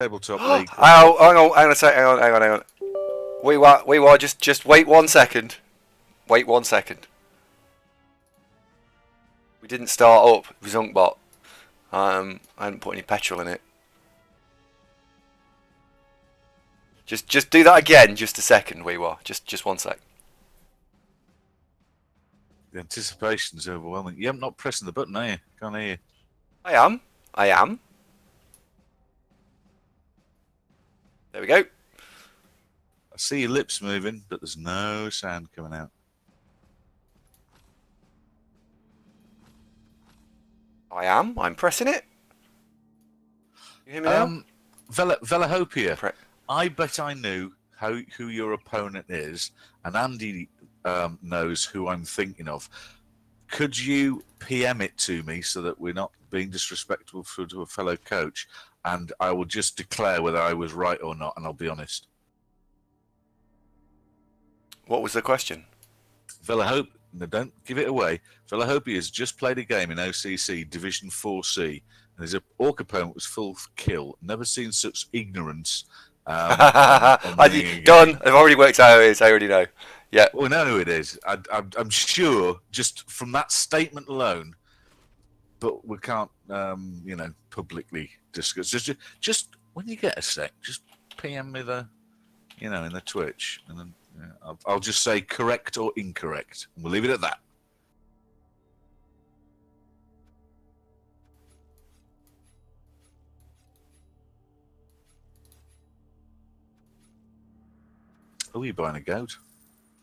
Tabletop League. Oh, hang on a sec. Hang on. We were just wait 1 second. Wait 1 second. We didn't start up Zunkbot. I hadn't put any petrol in it. Just do that again. Just a second. We were just 1 sec. The anticipation's overwhelming. You're not pressing the button, are you? Can't hear you. I am. There we go. I see your lips moving, but there's no sound coming out. I'm pressing it. You hear me now? Velahopia. I bet I knew who your opponent is, and Andy knows who I'm thinking of. Could you PM it to me so that we're not being disrespectful to a fellow coach, and I will just declare whether I was right or not, and I'll be honest. What was the question? Velahopia, no, don't give it away. Velahopia has just played a game in OCC Division 4C, and his orc opponent was full kill. Never seen such ignorance. Done. I've already worked out who it is. I already know. Yeah. We know who it is. I'm sure, just from that statement alone. But we can't, publicly discuss. Just when you get a sec, just PM me in the Twitch, and then I'll just say correct or incorrect, and we'll leave it at that. Oh, you're buying a goat?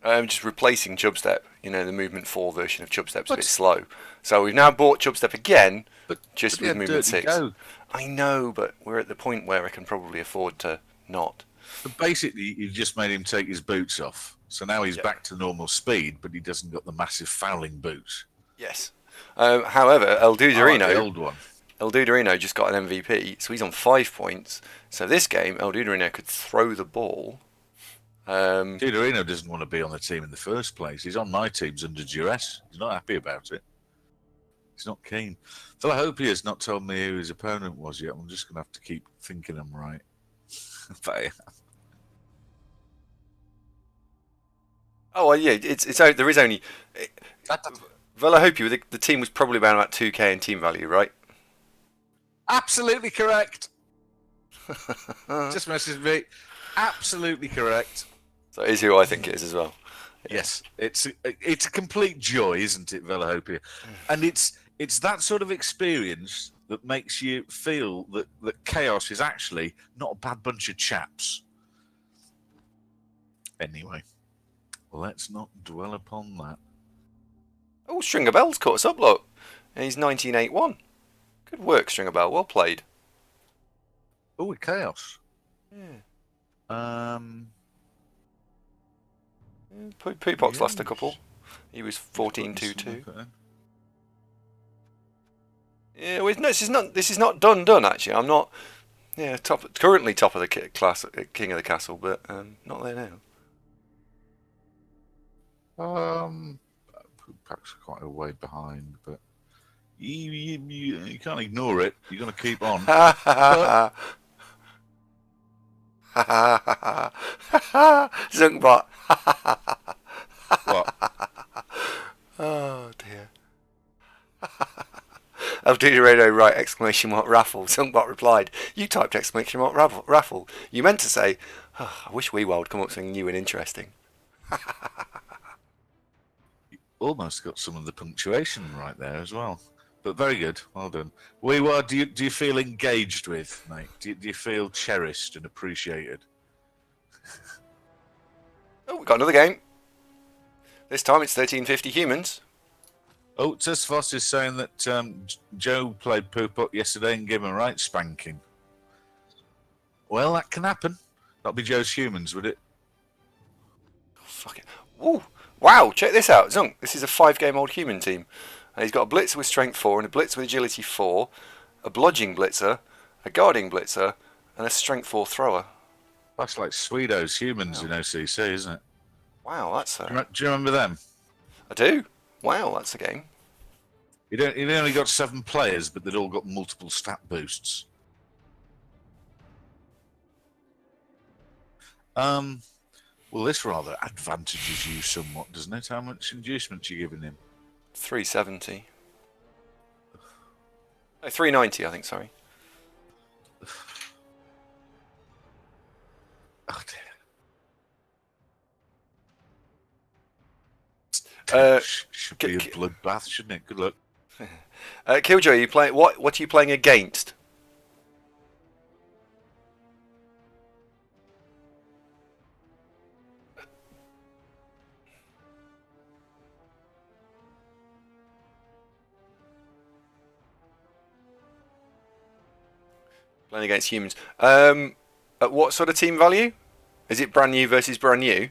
I'm just replacing Chubstep. You know, the Movement 4 version of Chubstep's a bit slow. So we've now bought Chubstep again, with Movement 6. Goat. I know, but we're at the point where I can probably afford to not. But basically, you've just made him take his boots off. So now he's back to normal speed, but he doesn't got the massive fouling boots. Yes. However, El Duderino, the old one. El Duderino just got an MVP, so he's on 5 points. So this game, El Duderino could throw the ball. Duderino doesn't want to be on the team in the first place. He's on my teams under duress. He's not happy about it. He's not keen. Velahopia has not told me who his opponent was yet. I'm just going to have to keep thinking I'm right. But, oh, well, yeah, there is only... Velahopia, the team was probably about 2k in team value, right? Absolutely correct. Just messaged me. Absolutely correct. So it is who I think it is as well. Yes, it's a complete joy, isn't it, Velahopia? And it's that sort of experience that makes you feel that Chaos is actually not a bad bunch of chaps. Anyway, let's not dwell upon that. Oh, Stringer Bell's caught us up, look. And he's 1981. Good work, Stringer Bell. Well played. Oh, with Chaos. Yeah. Poopox lost a couple. He was 14-2-2. Yeah, well, no, this is not done. Actually, I'm not. Yeah, currently top of the class, king of the castle, but not there now. Poopox quite a way behind, but you can't ignore it. You're going to keep on. Zunkbot. What? Oh dear. El Duderino, right, exclamation mark raffle. Zunkbot replied, you typed exclamation mark raffle. You meant to say, oh, I wish WeWild would come up with something new and interesting. You almost got some of the punctuation right there as well. But very good, well done. WeWild, do you feel engaged with, mate? Do you feel cherished and appreciated? Oh, we got another game. This time it's 1350 humans. Oh, Tess Foss is saying that Joe played Poop yesterday and gave him a right spanking. Well, that can happen. That'll be Joe's humans, would it? Fuck it. Ooh, wow, check this out. Zunk, this is a 5-game-old human team. And he's got a blitzer with strength 4 and a blitzer with agility 4, a bludgeoning blitzer, a guarding blitzer, and a strength 4 thrower. That's like Swedo's humans in OCC, isn't it? Wow, that's... Do you remember them? I do. Wow, that's a game. He'd only got 7 players, but they'd all got multiple stat boosts. Well, this rather advantages you somewhat, doesn't it? How much inducement you giving him? 370. No, 390, I think, sorry. Oh dear. Uh, Should be a bloodbath, shouldn't it? Good luck. Killjoy, are you playing? What are you playing against? Playing against humans. At what sort of team value? Is it brand new versus brand new?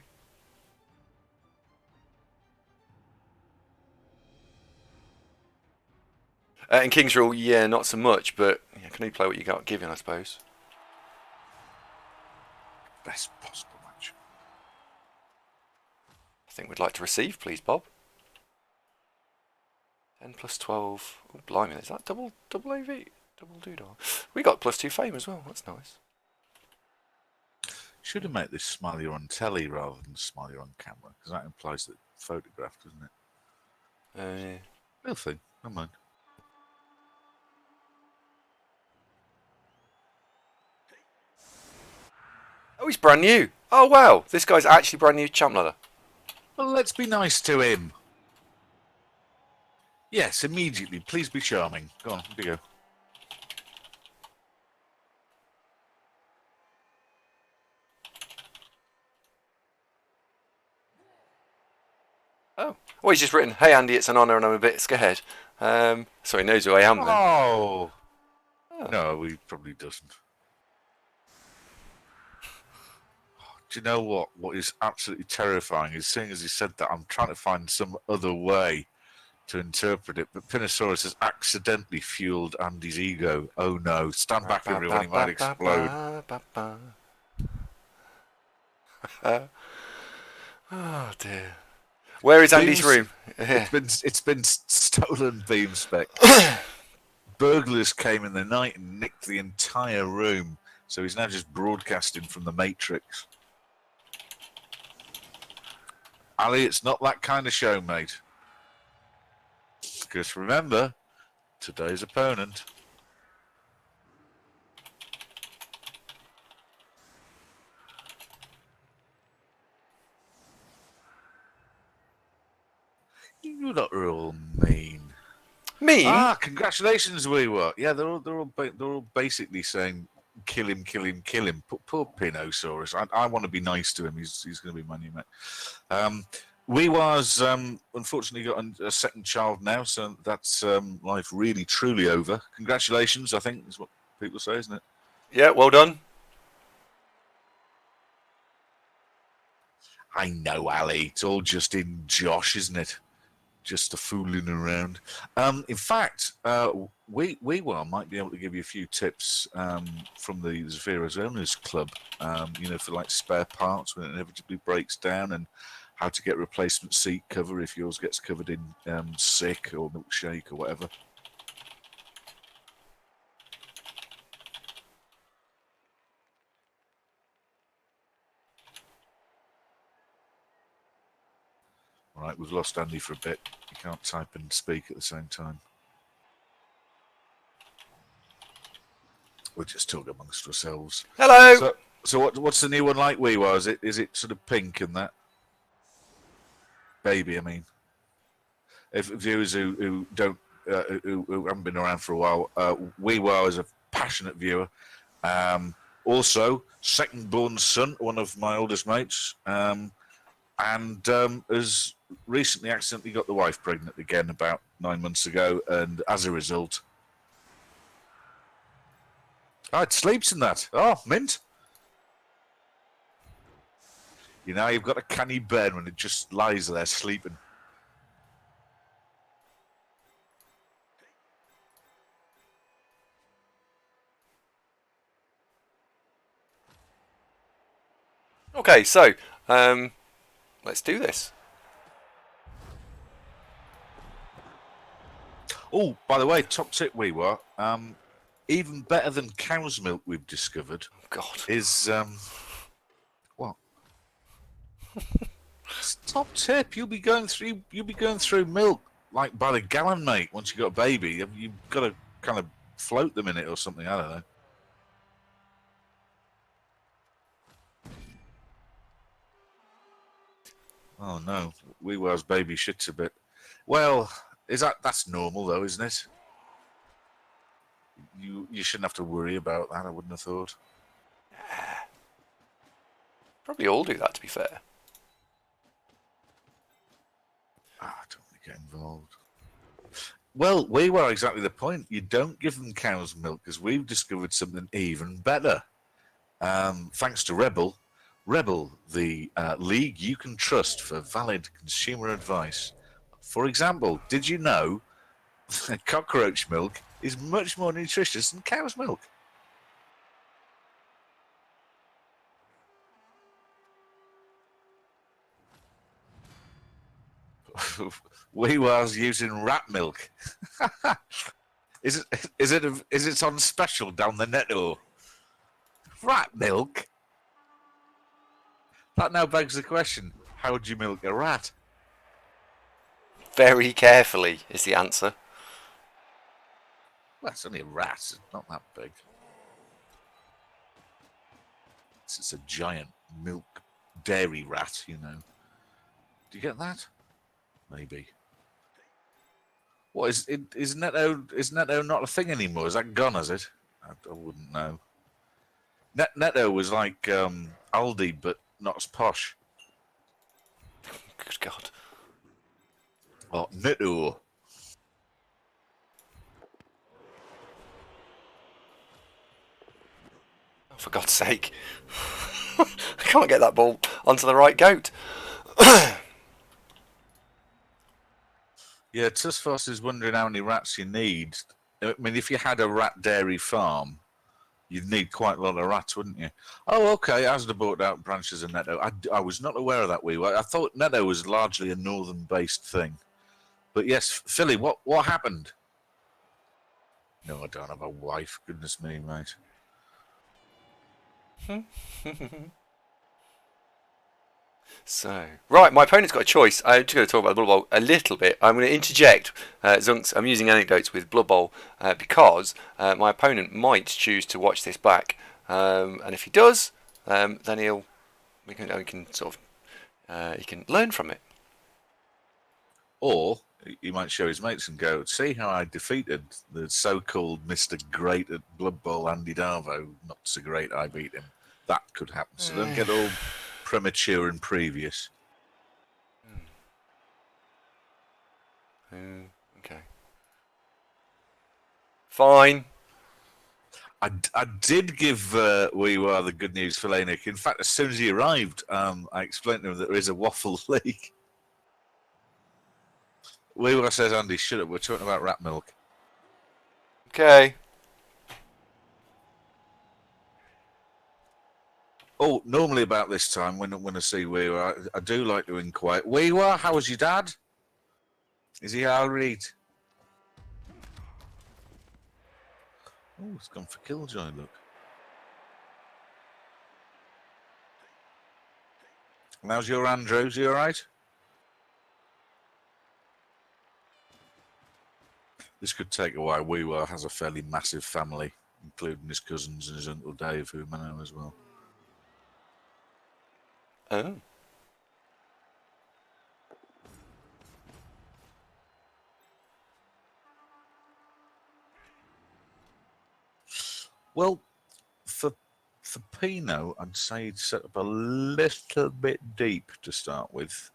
In King's Rule, yeah, not so much, but you can only play what you got given, I suppose. Best possible match. I think we'd like to receive, please, Bob. 10 plus 12. Oh, blimey, is that double AV? Double doodah. We got +2 fame as well, that's nice. Should have made this smiley on telly rather than smiley on camera, because that implies that photograph, doesn't it? Yeah. Real thing, never mind. Oh, he's brand new. Oh, wow. This guy's actually brand new champ ladder. Well, let's be nice to him. Yes, immediately. Please be charming. Go on, here we go. Oh. Well, he's just written, "Hey, Andy, it's an honour and I'm a bit scared." So he knows who I am then. Oh. No, he probably doesn't. Do you know what? What is absolutely terrifying is, seeing as he said that, I'm trying to find some other way to interpret it, but Pinosaurus has accidentally fueled Andy's ego. Oh no, stand back everyone, he might explode. Oh dear. Where is Andy's room? It's been stolen, beam spec. Burglars came in the night and nicked the entire room, so he's now just broadcasting from the Matrix. Ali, it's not that kind of show, mate. Because remember, today's opponent. You're not all mean. Mean? Ah, congratulations, we were. Yeah, they're all basically saying, kill him, kill him, kill him. Poor Pinosaurus. I want to be nice to him. He's going to be my new mate. Weewar's unfortunately got a second child now, so that's life really truly over. Congratulations, I think is what people say, isn't it? Yeah, well done. I know, Ali. It's all just in Josh, isn't it? Just a fooling around. In fact, Weewar might be able to give you a few tips from the Zephyros Owners Club, for like spare parts when it inevitably breaks down, and how to get replacement seat cover if yours gets covered in sick or milkshake or whatever. All right, we've lost Andy for a bit. You can't type and speak at the same time. We'll just talk amongst ourselves. Hello. So what's the new one like, Weewar? Is it sort of pink and that? Baby, I mean. If viewers who don't who haven't been around for a while, Weewar is a passionate viewer. Also, second born son, one of my oldest mates, and has recently accidentally got the wife pregnant again about 9 months ago, and as a result, it sleeps in that. Oh, mint. You know, you've got a canny bed when it just lies there sleeping. Okay, so let's do this. Oh, by the way, top tip, Weewar. Even better than cow's milk, we've discovered. God. Is what? Top tip: you'll be going through milk like by the gallon, mate. Once you got a baby, you've got to kind of float them in it or something. I don't know. Oh no, Weewar's baby shits a bit. Well, that's normal though, isn't it? You shouldn't have to worry about that. I wouldn't have thought. Probably all do that, to be fair. I don't want to get involved. Well, we were exactly the point. You don't give them cow's milk because we've discovered something even better. Thanks to Rebel. Rebel, the league you can trust for valid consumer advice. For example, did you know that cockroach milk is much more nutritious than cow's milk? We was using rat milk. Is it on special down the netto? Rat milk? That now begs the question: how would you milk a rat? Very carefully is the answer. Well, it's only a rat. It's not that big. It's a giant milk dairy rat, you know. Do you get that? Maybe. What is it? Is Netto not a thing anymore? Is that gone? Is it? I wouldn't know. Netto was like Aldi, but not as posh. Good God. Oh, Netto. Oh, for God's sake. I can't get that ball onto the right goat. Yeah, Tussfoss is wondering how many rats you need. I mean, if you had a rat dairy farm, you'd need quite a lot of rats, wouldn't you? Oh, okay. Asda bought out branches of Netto. I was not aware of that. I thought Netto was largely a northern-based thing. But yes, Philly, what happened? No, I don't have a wife. Goodness me, mate. So, right, my opponent's got a choice. I'm just going to talk about Blood Bowl a little bit. I'm going to interject, Zunks. I'm using anecdotes with Blood Bowl because my opponent might choose to watch this back, and if he does, then we can sort of he can learn from it. Or he might show his mates and go, see how I defeated the so-called Mr. Great at Blood Bowl, Andy Darvo. Not so great, I beat him. That could happen. So don't get all premature and previous. Okay. Fine. I did give Weewa the good news for Lanik. In fact, as soon as he arrived, I explained to him that there is a waffle league. Weewa says, Andy, shut up. We're talking about rat milk. Okay. Oh, normally about this time when I see Weewa, I do like to inquire. Weewa, how was your dad? Is he all right? Oh, it's gone for Killjoy, look. And how's your Andrew? Is he all right? This could take a while. Weewa has a fairly massive family, including his cousins and his Uncle Dave, whom I know as well. Oh. Well, for Pino, I'd say he'd set up a little bit deep to start with.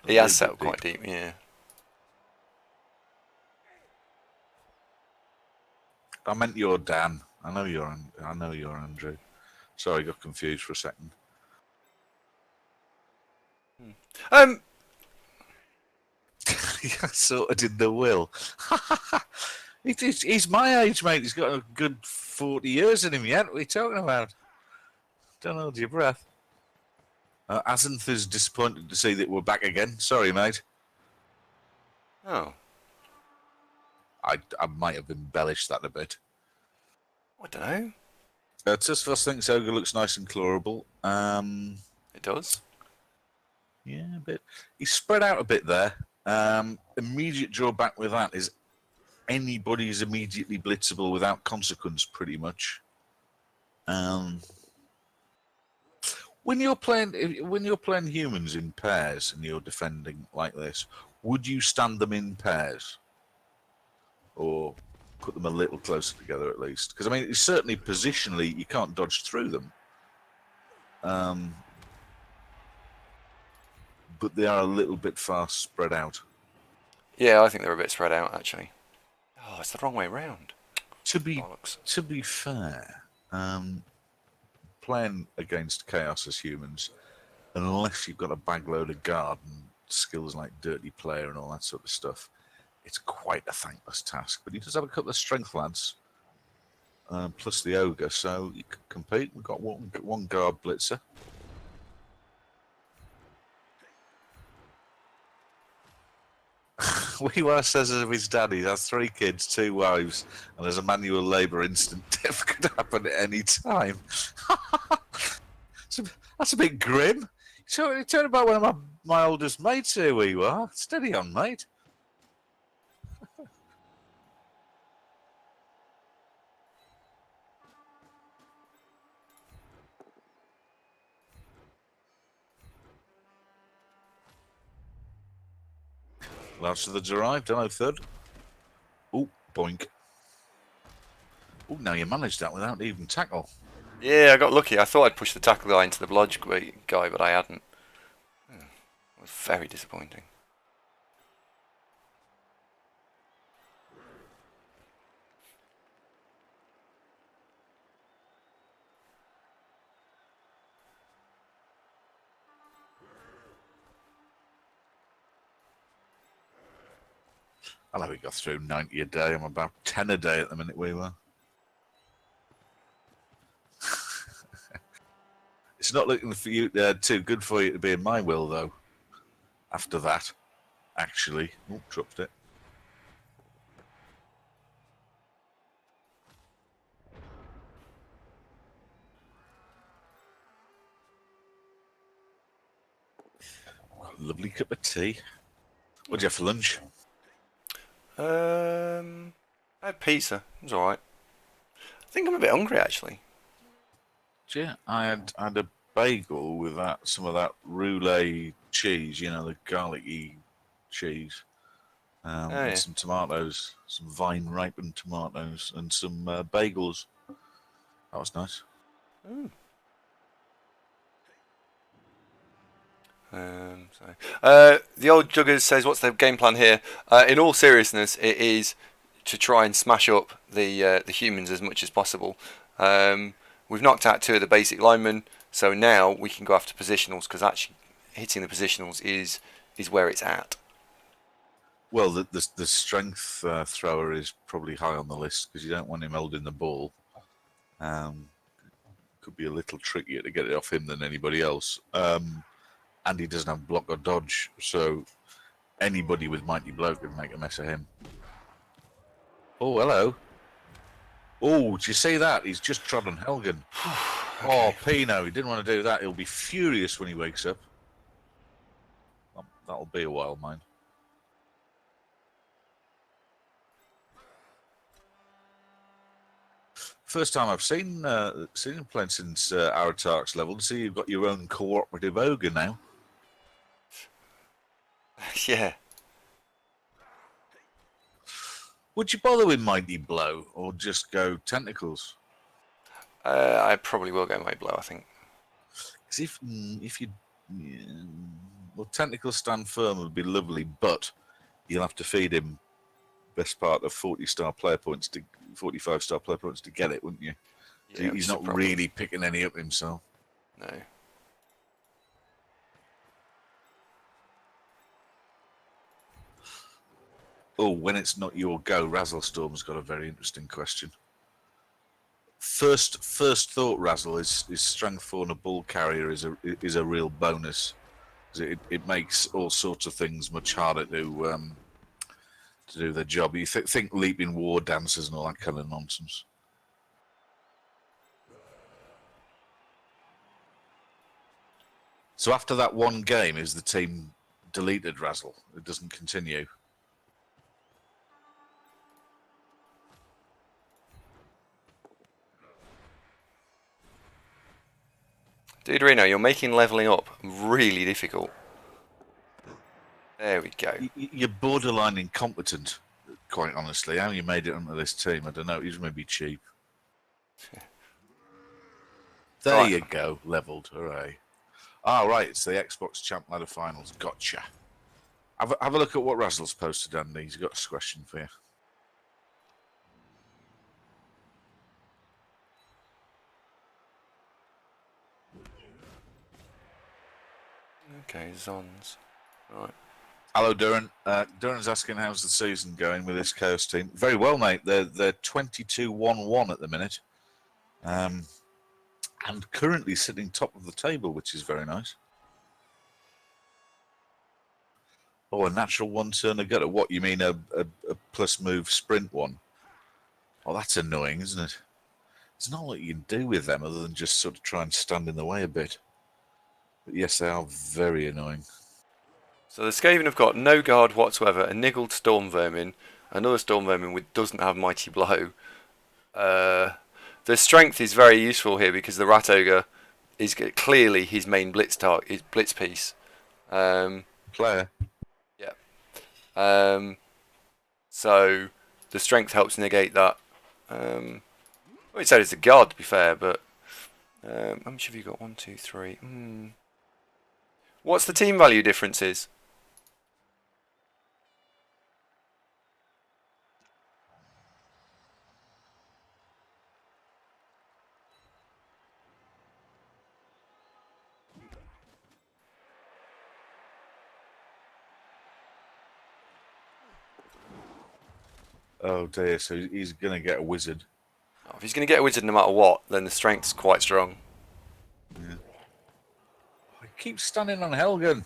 He has set up quite deep, yeah. I meant your Dan. I know you're Andrew. Sorry, I got confused for a second. Sorted in the will. He's my age, mate. He's got a good 40 years in him yet. What are you talking about? Don't hold your breath. Azenth is disappointed to see that we're back again. Sorry, mate. Oh. I might have embellished that a bit. I don't know. Tussfoss thinks Ogre looks nice and chlorable. It does. Yeah, a bit. He's spread out a bit there. Immediate drawback with that is anybody is immediately blitzable without consequence, pretty much. When you're playing humans in pairs and you're defending like this, would you stand them in pairs, or put them a little closer together at least? Because I mean, it's certainly positionally you can't dodge through them, but they are a little bit far spread out. Yeah, I think they're a bit spread out actually. Oh, it's the wrong way round. To be fair, playing against Chaos as humans, unless you've got a bagload of guard and skills like Dirty Player and all that sort of stuff, it's quite a thankless task. But he does have a couple of strength lads, plus the Ogre, so you can compete. We've got one guard blitzer. Weewa says of his dad, he has 3 kids, 2 wives, and as a manual labour, instant death could happen at any time. That's a bit grim. You talking about one of my oldest mates here, Weewa. Steady on, mate. Last of the arrived, hello, third. Oh, boink. Oh, now you managed that without even tackle. Yeah, I got lucky. I thought I'd push the tackle guy into the blodge guy, but I hadn't. It was very disappointing. I know we got through 90 a day. I'm about 10 a day at the minute, Weewa. It's not looking for you too good for you to be in my will, though. After that, actually. Oh, dropped it. Lovely cup of tea. What'd you have for lunch? I had pizza. It was alright. I think I'm a bit hungry actually. Yeah, I had a bagel with some of that roulette cheese, the garlicky cheese, and some tomatoes, some vine ripened tomatoes, and some bagels. That was nice. Mm. The old Juggers says, "What's the game plan here?" In all seriousness, it is to try and smash up the humans as much as possible. We've knocked out 2 of the basic linemen, so now we can go after positionals because actually hitting the positionals is where it's at. Well, the strength thrower is probably high on the list because you don't want him holding the ball. Could be a little trickier to get it off him than anybody else. And he doesn't have block or dodge, so anybody with Mighty Blow can make a mess of him. Oh, hello. Oh, did you see that? He's just trod on Helgen. Okay. Oh, Pino, he didn't want to do that. He'll be furious when he wakes up. That'll be a while, mind. First time I've seen him playing since Aratark's level. See, you've got your own cooperative ogre now. Yeah. Would you bother with Mighty Blow or just go Tentacles? I probably will go Mighty Blow, I think. Because if you... well, Tentacles stand firm would be lovely, but you'll have to feed him best part of 40-star player points, 45-star player points to get it, wouldn't you? Yeah, he's not really picking any up himself. No. Oh, when it's not your go, Razzlestorm's got a very interesting question. First thought, Razzle, is strength 4 on a bull carrier is a real bonus. It makes all sorts of things much harder to do their job. You think leaping war dancers and all that kind of nonsense. So after that one game, is the team deleted, Razzle? It doesn't continue. Dude, Reno, you're making leveling up really difficult. There we go. You're borderline incompetent, quite honestly. How you made it onto this team, I don't know. He's maybe cheap. There Right. you go, leveled. Hooray. Oh, right, it's the Xbox Champ Ladder Finals. Gotcha. Have a look at what Razzle's posted, Andy. He's got a question for you. Okay, Zons. Right. Hello, Duran. Duran's asking how's the season going with this Chaos team. Very well, mate. They're 22-1-1 at the minute. And currently sitting top of the table, which is very nice. Oh, a natural one-turn gutter. What, you mean a plus move sprint one? Oh, that's annoying, isn't it? There's not a lot you can do with them other than just sort of try and stand in the way a bit. But yes, they are very annoying. So the Skaven have got no guard whatsoever, a niggled Storm Vermin, another Storm Vermin which doesn't have Mighty Blow. The strength is very useful here because the Rat Ogre is clearly his main blitz piece. Player. Yeah. So the strength helps negate that. Well, it said it's a guard to be fair, but how much have you got? 1, 2, 3. What's the team value differences? Oh dear, so he's going to get a wizard. Oh, if he's going to get a wizard no matter what, then the strength's quite strong. Yeah. He keeps standing on Helgen.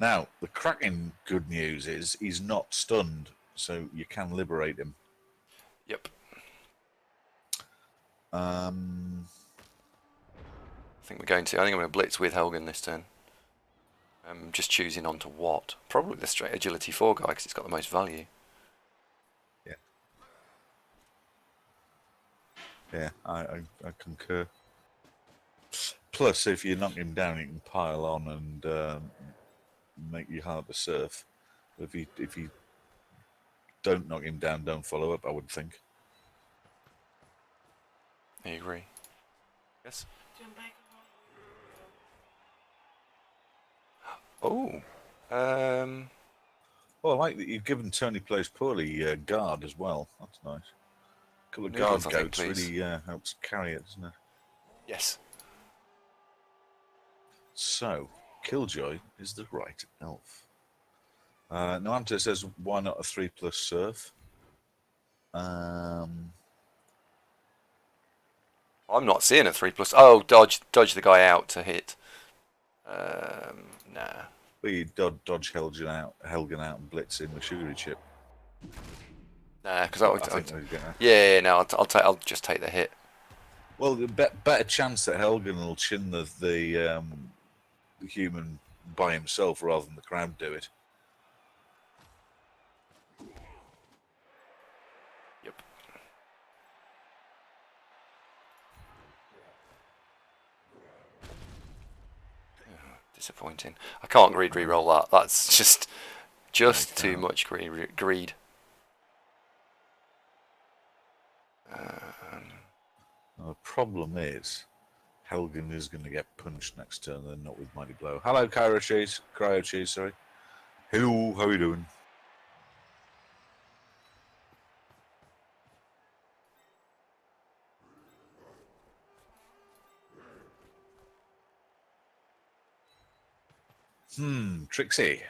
Now, the cracking good news is he's not stunned, so you can liberate him. Yep. I think I'm going to blitz with Helgen this turn. I'm just choosing on to what? Probably the straight agility 4 guy because it's got the most value. Yeah, I concur. Plus, if you knock him down, you can pile on and make you hard to surf. If you don't knock him down, don't follow up, I would think. I agree. Yes? Oh. Well, I like that you've given Tony Plays Poorly guard as well. That's nice. A couple of Noodles, guard I think, goats please. really helps carry it, doesn't it? Yes. So, Killjoy is the right elf. Noanta says, why not a 3+ surf? I'm not seeing a 3+. Oh, dodge the guy out to hit. Nah. Well, you dodge Helgen out and blitz in with Sugary Chip. Nah, because I'll just take the hit. Well, better chance that Helgen will chin the human by himself rather than the crowd do it. Yep. Disappointing. I can't greed reroll that. That's just too much greed. The problem is, Helgen is going to get punched next turn, and not with Mighty Blow. Hello, Cryo Cheese, sorry. Hello, how are you doing? Trixie.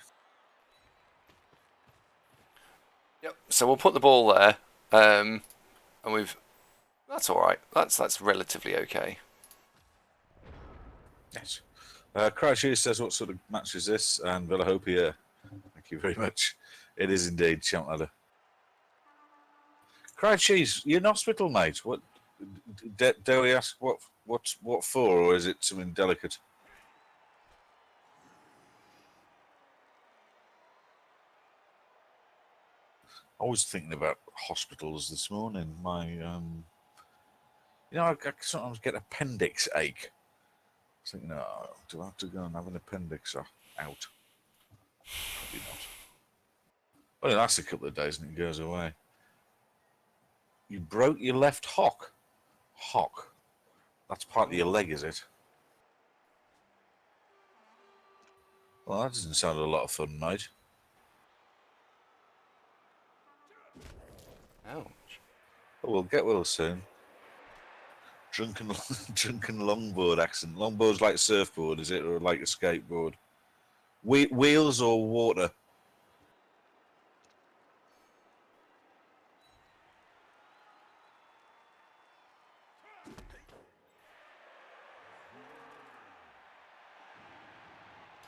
Yep. So we'll put the ball there, and that's all right. That's relatively okay. Yes. Cryo says, what sort of match is this? And Villahopia, thank you very much. It is indeed Champ Ladder. Cryo you're in hospital, mate. What? Dare we ask what for, or is it something delicate? I was thinking about hospitals this morning. I sometimes get appendix ache. I was thinking, oh, do I have to go and have an appendix out? Probably not. Well, it lasts a couple of days and it goes away. You broke your left hock. Hock. That's part of your leg, is it? Well, that doesn't sound a lot of fun, mate. Ouch. Oh, we'll get well soon. Drunken longboard accident. Longboard's like surfboard, is it, or like a skateboard? Wheels or water?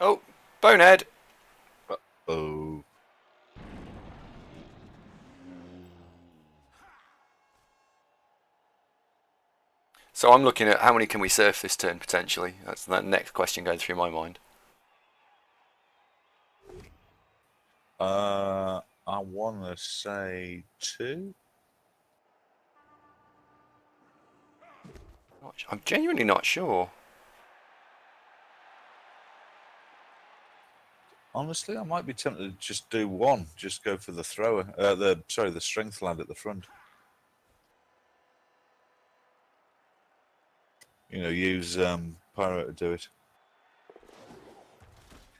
Oh, bonehead. Oh. So I'm looking at how many can we surf this turn potentially. That's the next question going through my mind. I want to say 2. I'm genuinely not sure. Honestly, I might be tempted to just do 1. Just go for the thrower. The strength lad at the front. Use Pyro to do it.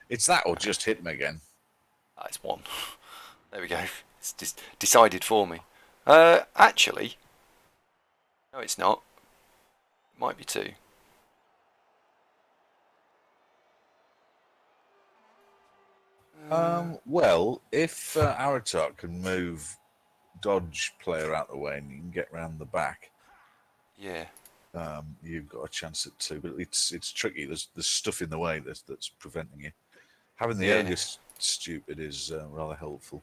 It's that or just hit him again. That's 1. There we go. It's just decided for me. Actually, no, it's not. It might be 2. Well, if Aratok can move dodge player out the way and you can get round the back, yeah, you've got a chance at 2. But it's tricky. There's stuff in the way that's preventing you. Having the ogre stupid is rather helpful.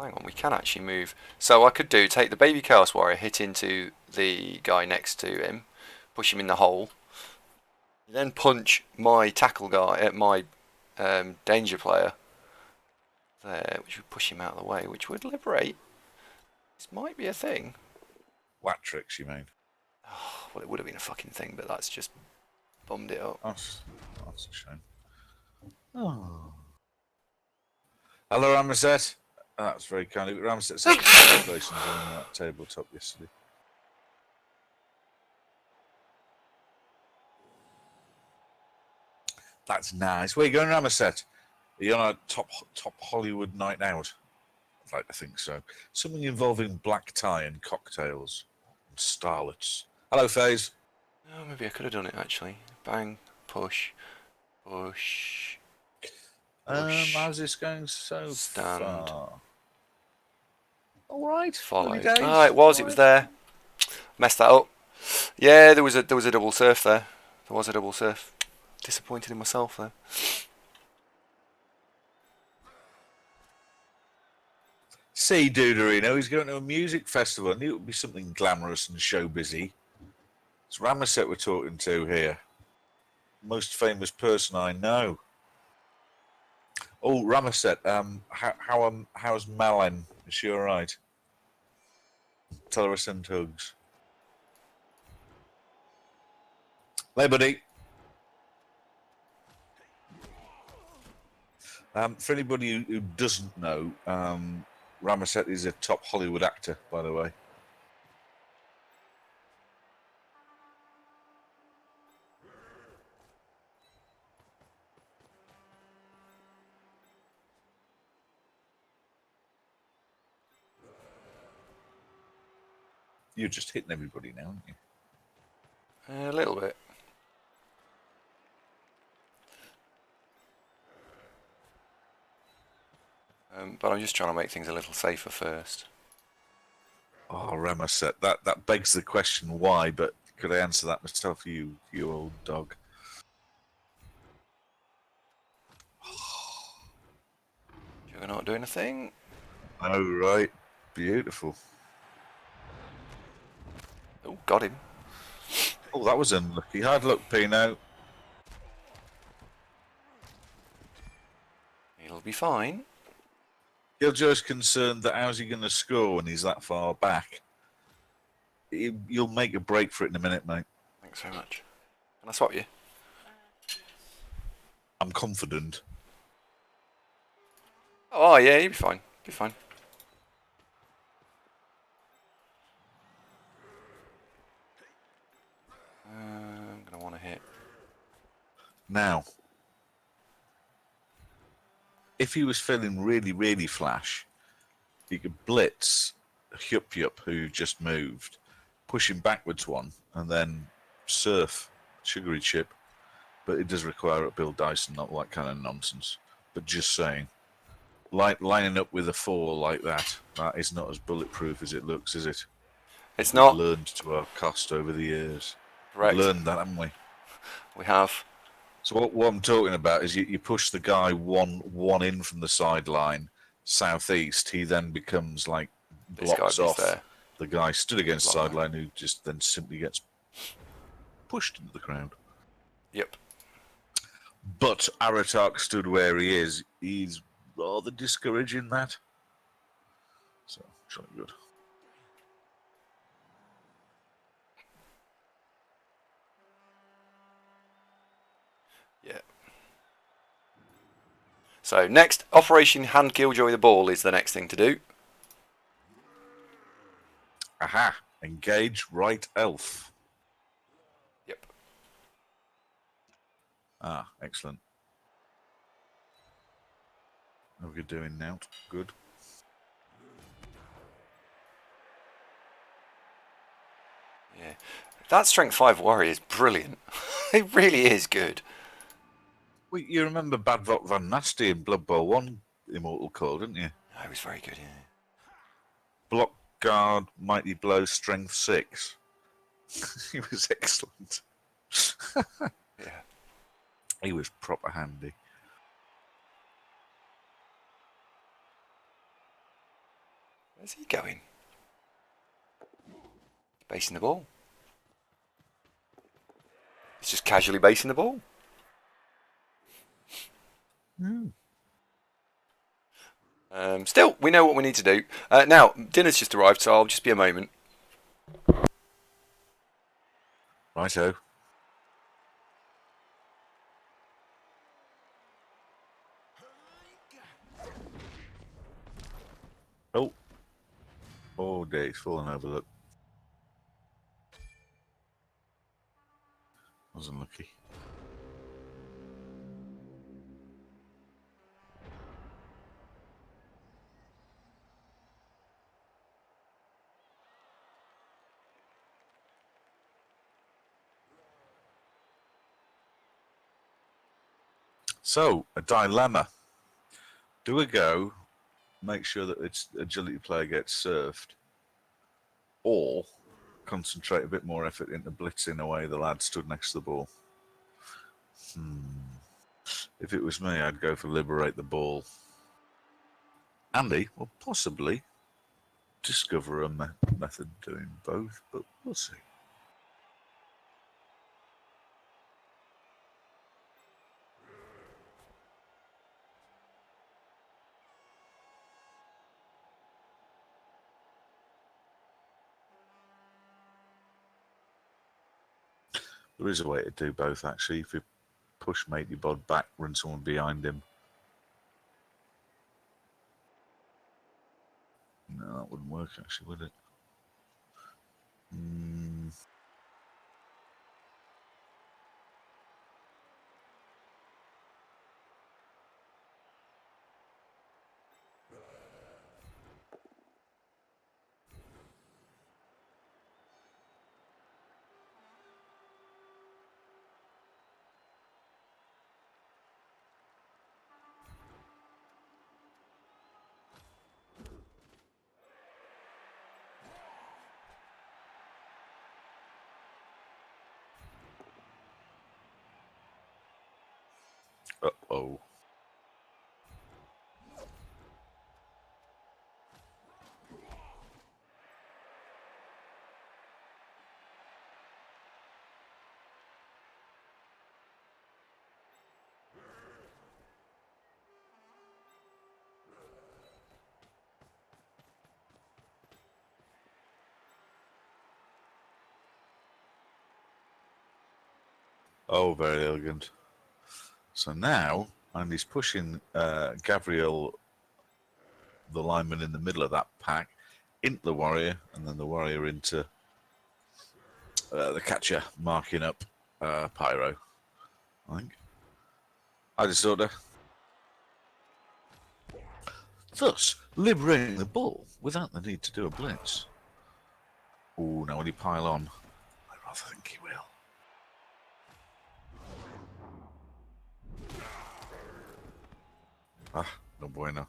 hang on, we can actually move. So I could take the baby Chaos Warrior, hit into the guy next to him, push him in the hole, then punch my tackle guy at my danger player there, which would push him out of the way, which would liberate. This might be a thing. Whack tricks, you mean? Oh, well, it would have been a fucking thing, but that's just bummed it up. That's a shame. Oh. Hello, Ramazet. That's very kind of Ramazet. Said congratulations on that tabletop yesterday. That's nice. Where are you going, Ramazet? Are you on a top Hollywood night out? I'd like to think so. Something involving black tie and cocktails and starlets. Hello, FaZe. Oh, maybe I could have done it actually. Bang, push, push. How's this going so Stand. far? All right. Follow. Oh, it was there. Messed that up. Yeah, there was a double surf there. There was a double surf. Disappointed in myself there. See, Duderino, he's going to a music festival. I knew it would be something glamorous and show busy. It's Ramazet we're talking to here. Most famous person I know. Oh, Ramazet, how's Malin? Is she all right? Tell her I send hugs. Hey, buddy. For anybody who doesn't know, Ramazet is a top Hollywood actor, by the way. You're just hitting everybody now, aren't you? A little bit. But I'm just trying to make things a little safer first. Oh, Ramazet, that begs the question why, but could I answer that myself, you old dog? You're not doing a thing. Oh, right. Beautiful. Oh, got him. Oh, that was unlucky. Hard luck, Pino. be fine. Killjoy's concerned that how's he going to score when he's that far back? You'll make a break for it in a minute, mate. Thanks so much. Can I swap you? I'm confident. Oh, yeah, you'll be fine. Be fine. I'm going to want to hit. Now, if he was feeling really, really flash, he could blitz Hyup Yup, who just moved, push him backwards one, and then surf Sugary Chip. But it does require a Bill Dyson, not that kind of nonsense. But just saying, lining up with a 4 like that is not as bulletproof as it looks, is it? It's We've not. learned to our cost over the years. Correct. We've learned that, haven't we? We have. So what I'm talking about is you push the guy one in from the sideline southeast. He then becomes like blocks off there. the guy stood against the Block sideline, who just then simply gets pushed into the crowd. Yep. But Aratak stood where he is. He's rather discouraging that. So, jolly good. Yeah. So next, Operation Hand Killjoy the Ball is the next thing to do. Aha! Engage right elf. Yep. Ah, excellent. How are we doing now? Good. Yeah. That Strength 5 warrior is brilliant. It really is good. Well, you remember Badvok Van Nasty in Blood Bowl 1 Immortal Core, didn't you? Oh, it was very good, yeah. Block guard, mighty blow, strength 6. He was excellent. Yeah. He was proper handy. Where's he going? He's basing the ball. He's just casually basing the ball. Still, we know what we need to do. Now, dinner's just arrived, so I'll just be a moment. Righto. Oh. Oh dear, he's fallen over, look. Wasn't lucky. So, a dilemma. Do a go, make sure that its agility player gets served, or concentrate a bit more effort into blitzing away the lad stood next to the ball. If it was me, I'd go for liberate the ball. Andy will possibly discover a method doing both, but we'll see. There is a way to do both, actually. If you push Matey Bod back, run someone behind him. No, that wouldn't work, actually, would it? Oh, very elegant. So now, and he's pushing Gabriel, the lineman in the middle of that pack, into the warrior, and then the warrior into the catcher, marking up Pyro, I think. I disorder. Thus, liberating the ball without the need to do a blitz. Oh, now will he pile on? I rather think he will. Ah, no bueno.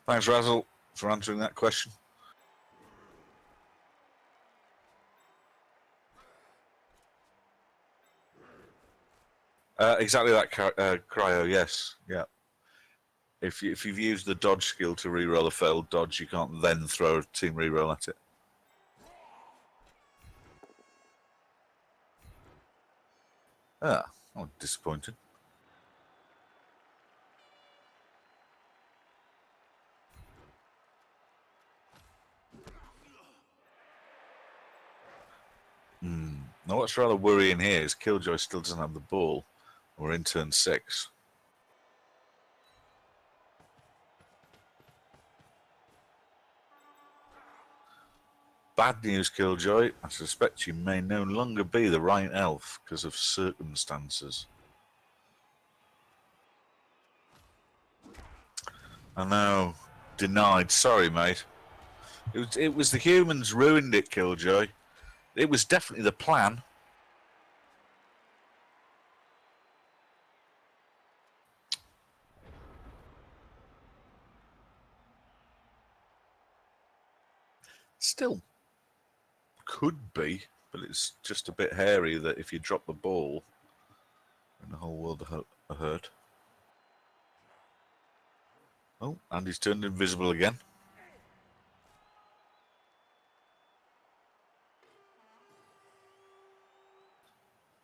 Thanks, Razzle, for answering that question. Exactly that, Cryo, yes. Yeah. If you've used the dodge skill to reroll a failed dodge, you can't then throw a team reroll at it. Ah, oh, disappointing. Now, what's rather worrying here is Killjoy still doesn't have the ball. We're in turn 6. Bad news, Killjoy. I suspect you may no longer be the right elf because of circumstances. I know. Denied. Sorry, mate. It was the humans ruined it, Killjoy. It was definitely the plan. Still, could be, but it's just a bit hairy that if you drop the ball, then the whole world are hurt. Oh, and he's turned invisible again.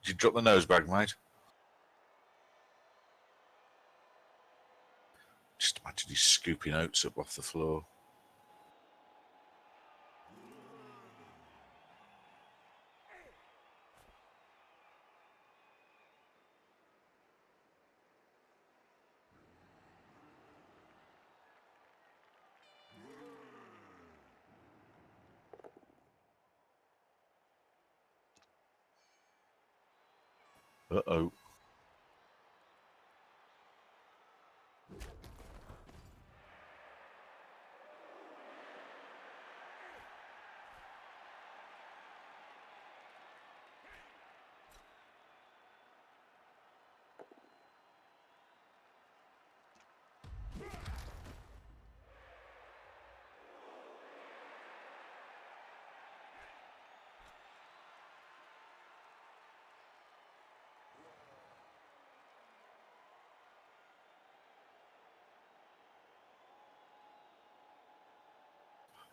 Did you drop the nose bag, mate? Just imagine he's scooping oats up off the floor. Uh-oh.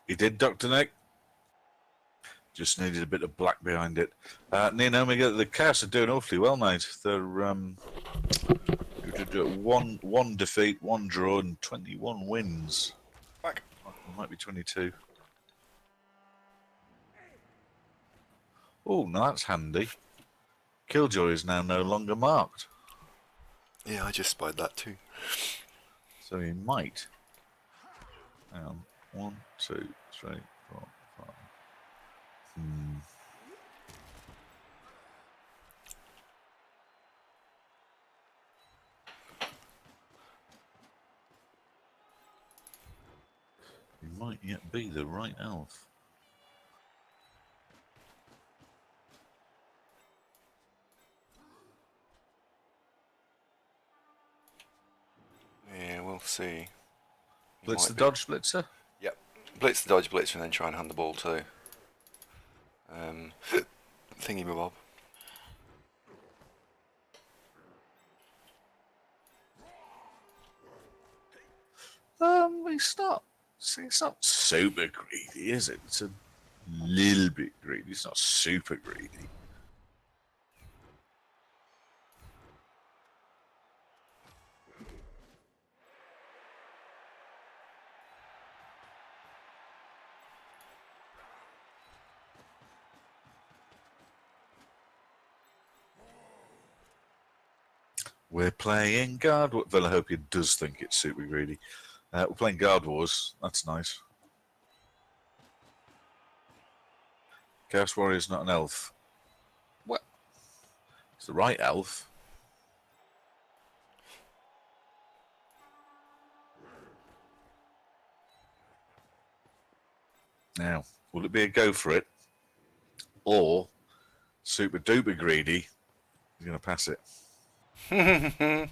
He did, Dr. Nick. Just needed a bit of black behind it. Neon Omega, the Chaos are doing awfully well, mate. They're one defeat, one draw, and 21 wins. Back. Might be 22. Oh, now that's handy. Killjoy is now no longer marked. Yeah, I just spied that too. So he might. Hang on. 1, 2, 3, 4, 5. He might yet be the right elf. Yeah, we'll see. Blitz the dodge blitzer? Yep. Blitz the dodge blitzer and then try and hand the ball too. Thingy bob. It's not super greedy, is it? It's a little bit greedy. It's not super greedy. We're playing Guard Wars. Villahopia does think it's super greedy. We're playing Guard Wars. That's nice. Chaos Warrior's not an elf. What? It's the right elf. Now, will it be a go for it? Or super duper greedy? He's going to pass it. Yeah,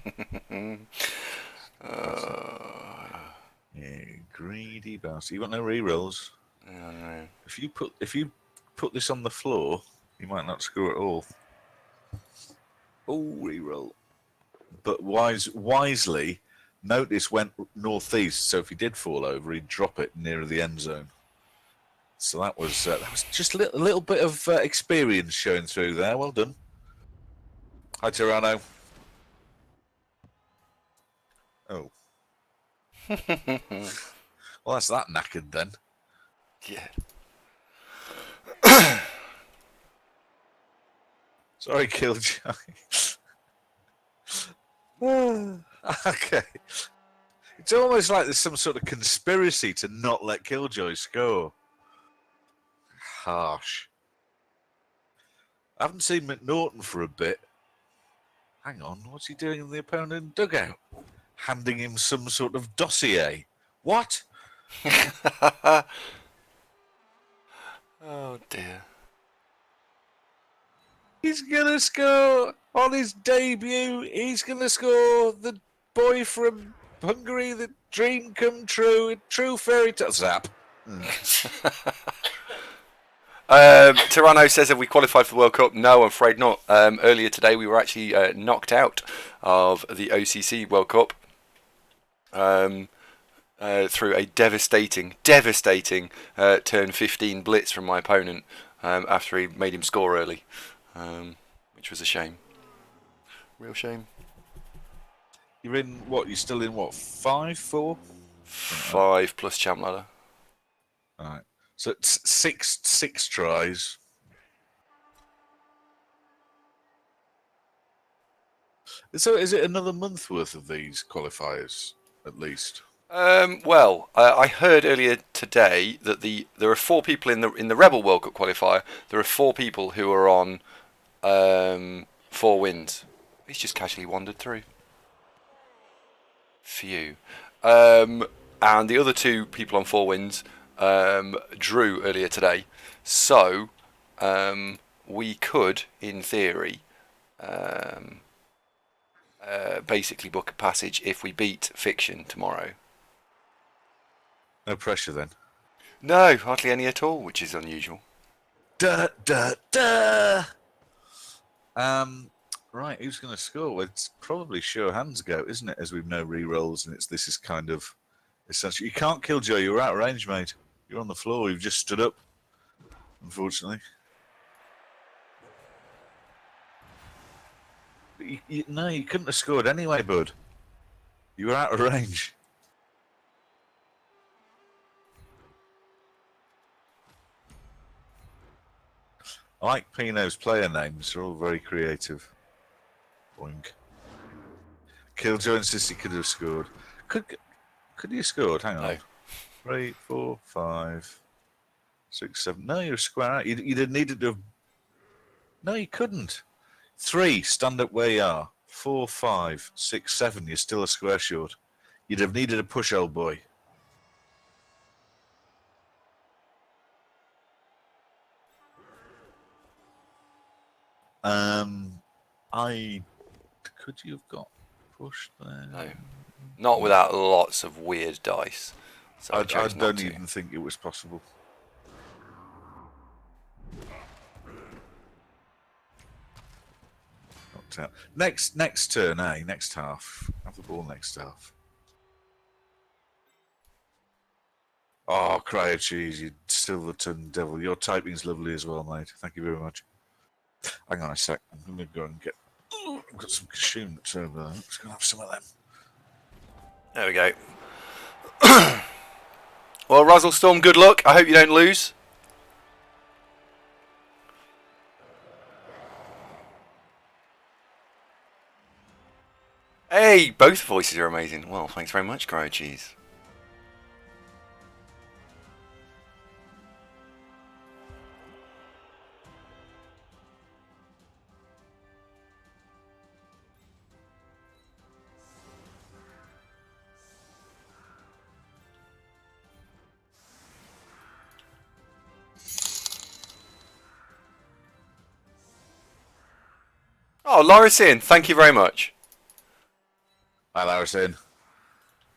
greedy bastard. You got no rerolls. No. If you put this on the floor, you might not score at all. Oh, reroll. But wisely, notice went northeast. So if he did fall over, he'd drop it nearer the end zone. So that was just a little bit of experience showing through there. Well done. Hi, Tirano. Oh. Well, that's that knackered then. Yeah. Sorry, Killjoy. Okay. It's almost like there's some sort of conspiracy to not let Killjoy score. Harsh. I haven't seen McNaughton for a bit. Hang on, what's he doing in the opponent dugout? Handing him some sort of dossier. What? Oh dear. He's going to score on his debut. He's going to score the boy from Hungary, the dream come true, a true fairy tale. Zap. Tirano says, have we qualified for the World Cup? No, I'm afraid not. Earlier today we were actually knocked out of the OCC World Cup through a devastating turn 15 blitz from my opponent after he made him score early, which was a shame. Real shame. You're in what? You're still in what? 5, 4? 5 plus champ ladder. All right. So it's six tries. So is it another month worth of these qualifiers at least? Well, I heard earlier today that there are 4 people in the Rebel World Cup qualifier. There are 4 people who are on 4 wins. He's just casually wandered through. Phew. And the other 2 people on 4 wins drew earlier today. So we could, in theory, basically book a passage if we beat Fiction tomorrow. No pressure then. No, hardly any at all, which is unusual. Duh. Right, who's going to score? Well, it's probably sure hands go, isn't it? As we've no re-rolls, and this is kind of essential. You can't kill Joe. You're out of range, mate. You're on the floor. You've just stood up. Unfortunately. But no, you couldn't have scored anyway, bud. You were out of range. I like Pino's player names. They're all very creative. Boink. Killjoy insists he could have scored. Could he have scored? Hang on. No. 3, 4, 5, 6, 7. No, you're a square out. You'd have needed to have... No, you couldn't. 3, stand up where you are. 4, 5, 6, 7. You're still a square short. You'd have needed a push, old boy. Could you have got pushed there? No. Not without lots of weird dice. So I chose not don't to. even think it was possible. Knocked out. Next turn, eh? Next half. Have the ball next half. Oh, Cryo Cheese, you Silverton devil. Your typing's lovely as well, mate. Thank you very much. Hang on a sec. I'm going to go and get... I've got some cashew nuts over there. I'm just going to have some of them. There we go. Well, Razzlestorm, good luck. I hope you don't lose. Hey, both voices are amazing. Well, thanks very much, Cryo Cheese. Oh, Lorisin, thank you very much. Hi, Larison.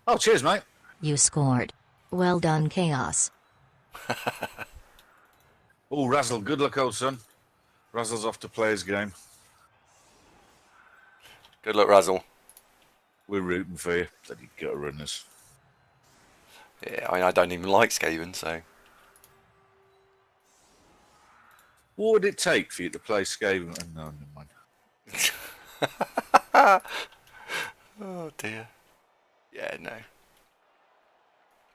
Oh, cheers, mate. You scored. Well done, Chaos. Oh, Razzle, good luck, old son. Razzle's off to play his game. Good luck, Razzle. We're rooting for you. Bloody gutter runners. Yeah, I don't even like Skaven, so. What would it take for you to play Skaven? Oh, no, never mind. Oh dear. Yeah, no.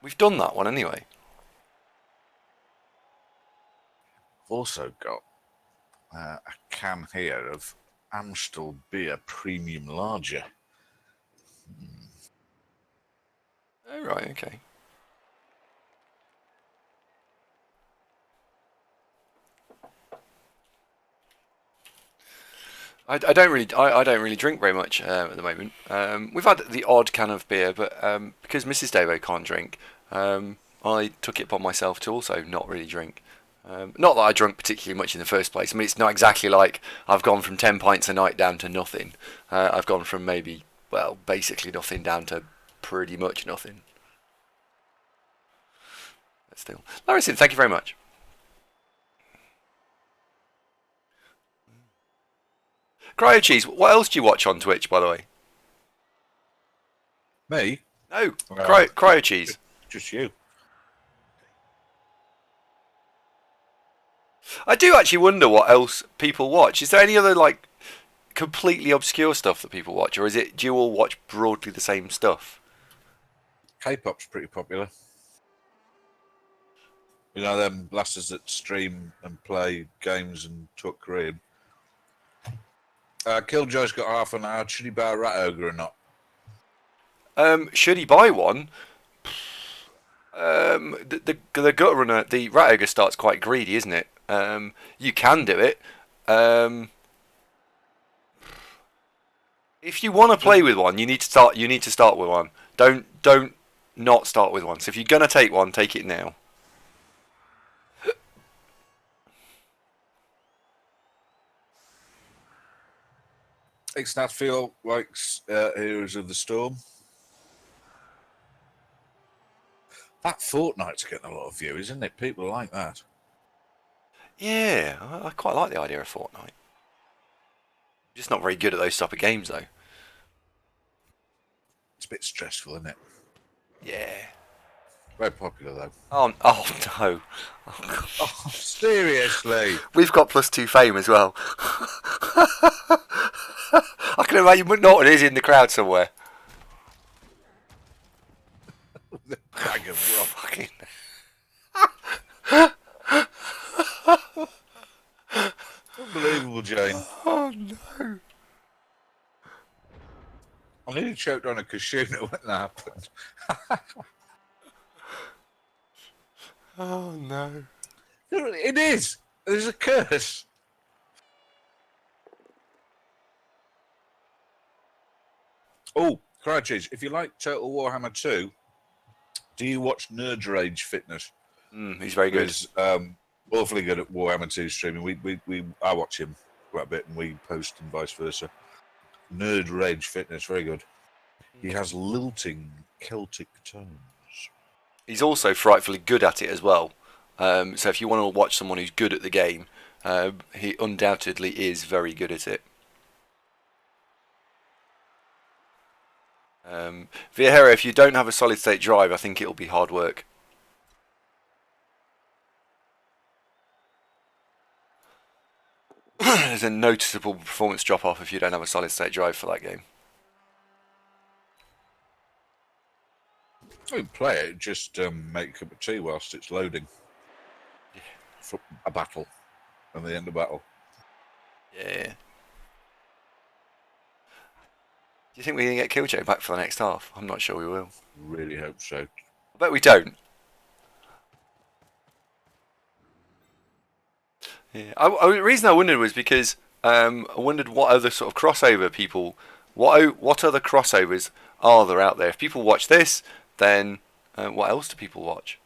We've done that one anyway. Also got a can here of Amstel Beer Premium Lager. Oh, right, okay. I don't really drink very much at the moment. We've had the odd can of beer, but because Mrs. Davo can't drink, I took it upon myself to also not really drink. Not that I drank particularly much in the first place. I mean, it's not exactly like I've gone from 10 pints a night down to nothing. I've gone from maybe, well, basically nothing down to pretty much nothing. But still. Larison, thank you very much. Cryo Cheese, what else do you watch on Twitch, by the way? Me? No, Well, Cryo Cheese. Just you. I do actually wonder what else people watch. Is there any other like completely obscure stuff that people watch, or is it do you all watch broadly the same stuff? K-pop's pretty popular. You know, them blasters that stream and play games and talk Korean. Killjoy's got half an hour. Should he buy a rat ogre or not? Should he buy one? The gut runner, the rat ogre starts quite greedy, isn't it? You can do it. If you want to play with one, you need to start. You need to start with one. Don't not start with one. So if you're gonna take one, take it now. Ixnat feel likes Heroes of the Storm. That Fortnite's getting a lot of views, isn't it? People like that. Yeah, I quite like the idea of Fortnite. Just not very good at those type of games though. It's a bit stressful, isn't it? Yeah. Very popular though. Oh no. Oh, seriously? We've got +2 fame as well. I can imagine Norton is in the crowd somewhere. The bag of rock. Fucking. Unbelievable, Jane. Oh no. I nearly choked on a cashew when that happened. Oh no. It is. There's a curse. Oh, Crouches, if you like Total Warhammer 2, do you watch Nerd Rage Fitness? He's very good. He's awfully good at Warhammer 2 streaming. I watch him quite a bit and we post and vice versa. Nerd Rage Fitness, very good. He has lilting Celtic tones. He's also frightfully good at it as well. So if you want to watch someone who's good at the game, he undoubtedly is very good at it. Viajero, if you don't have a solid state drive, I think it'll be hard work. There's a noticeable performance drop off if you don't have a solid state drive for that game. I mean, play it, just make a cup of tea whilst it's loading. Yeah. For a battle. And the end of battle. Yeah. Do you think we're going to get Killjoy back for the next half? I'm not sure we will. Really hope so. I bet we don't. Yeah. The reason I wondered was because I wondered what other sort of crossover people, what other crossovers are there out there? If people watch this, then what else do people watch?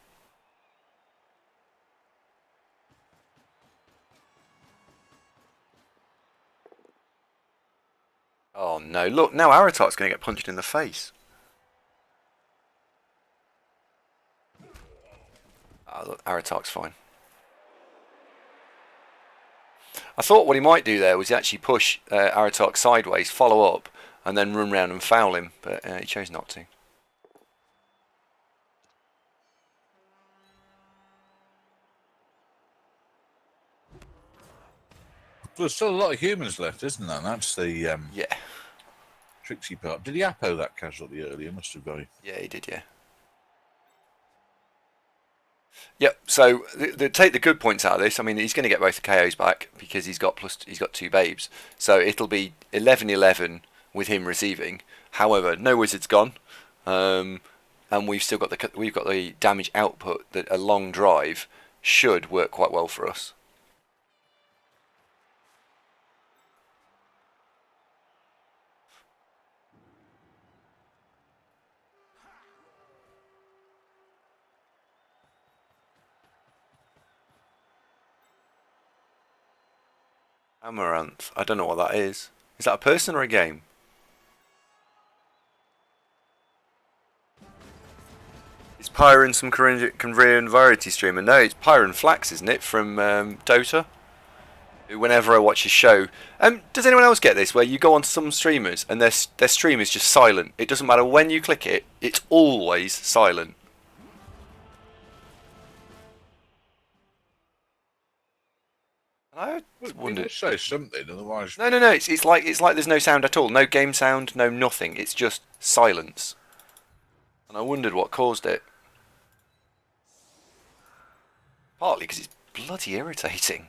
Oh no, look, now Aratark's going to get punched in the face. Oh, look, Aratark's fine. I thought what he might do there was actually push Aratark sideways, follow up, and then run round and foul him, but he chose not to. There's still a lot of humans left, isn't there? That's the Yeah. tricksy part. Did he appo that casualty earlier? Must have got it. Yeah, he did, yeah. Yep. So take the good points out of this. I mean, he's going to get both the KOs back because he's got 2 babes. So it'll be 11-11 with him receiving. However, no wizard's gone, and we've still got the damage output that a long drive should work quite well for us. Amaranth. I don't know what that is. Is that a person or a game? Is Pyron some Korean variety streamer? No, it's Pyron Flax, isn't it? From Dota. Whenever I watch his show. Does anyone else get this? Where you go on some streamers and their stream is just silent. It doesn't matter when you click it, it's always silent. I wonder. Say something, otherwise. No. It's like there's no sound at all. No game sound. No nothing. It's just silence. And I wondered what caused it. Partly because it's bloody irritating.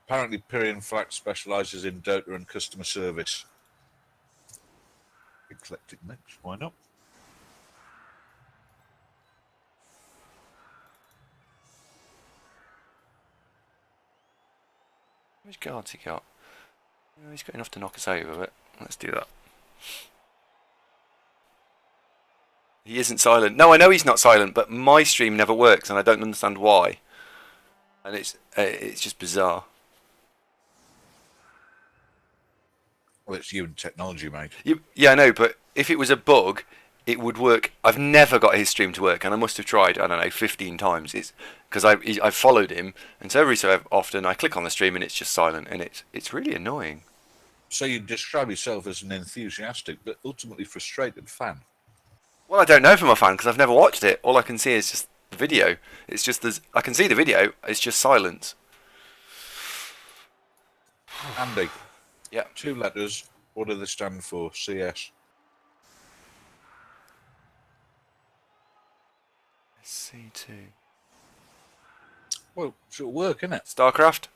Apparently, Pyrian Flax specialises in Dota and customer service. Eclectic mix, why not? How much guards he got? He's got enough to knock us over, but let's do that. He isn't silent. No, I know he's not silent, but my stream never works, and I don't understand why. And it's just bizarre. Well, it's you and technology, mate. Yeah, I know, but if it was a bug, it would work. I've never got his stream to work, and I must have tried, I don't know, 15 times. It's because I've followed him, and so every so often I click on the stream and it's just silent, and it's really annoying. So you describe yourself as an enthusiastic but ultimately frustrated fan. Well, I don't know if I'm a fan because I've never watched it. All I can see is just the video. It's just I can see the video. It's just silence. Andy. Yeah. 2 letters. What do they stand for? CS. SC2. Well, it'll work, innit? StarCraft?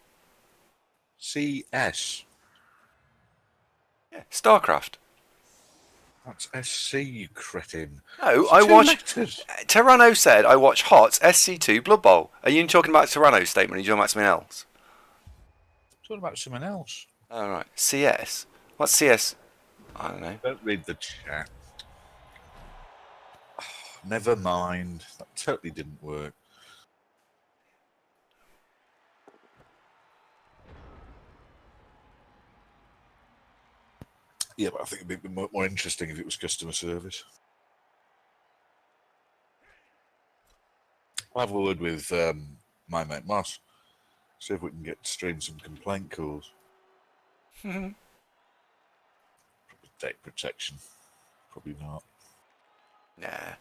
CS. Yeah, StarCraft. That's SC, you cretin. No, It's I 2 watched. letters. Terrano said I watch HOTS SC2 Blood Bowl. Are you talking about Terrano's statement? Or are you talking about something else? Talking about something else. Oh, right. CS. What's CS? I don't know. Don't read the chat. Never mind. That totally didn't work. Yeah, but I think it'd be more interesting if it was customer service. I'll have a word with my mate Moss. See if we can get stream some complaint calls. Probably data protection. Probably not. Nah.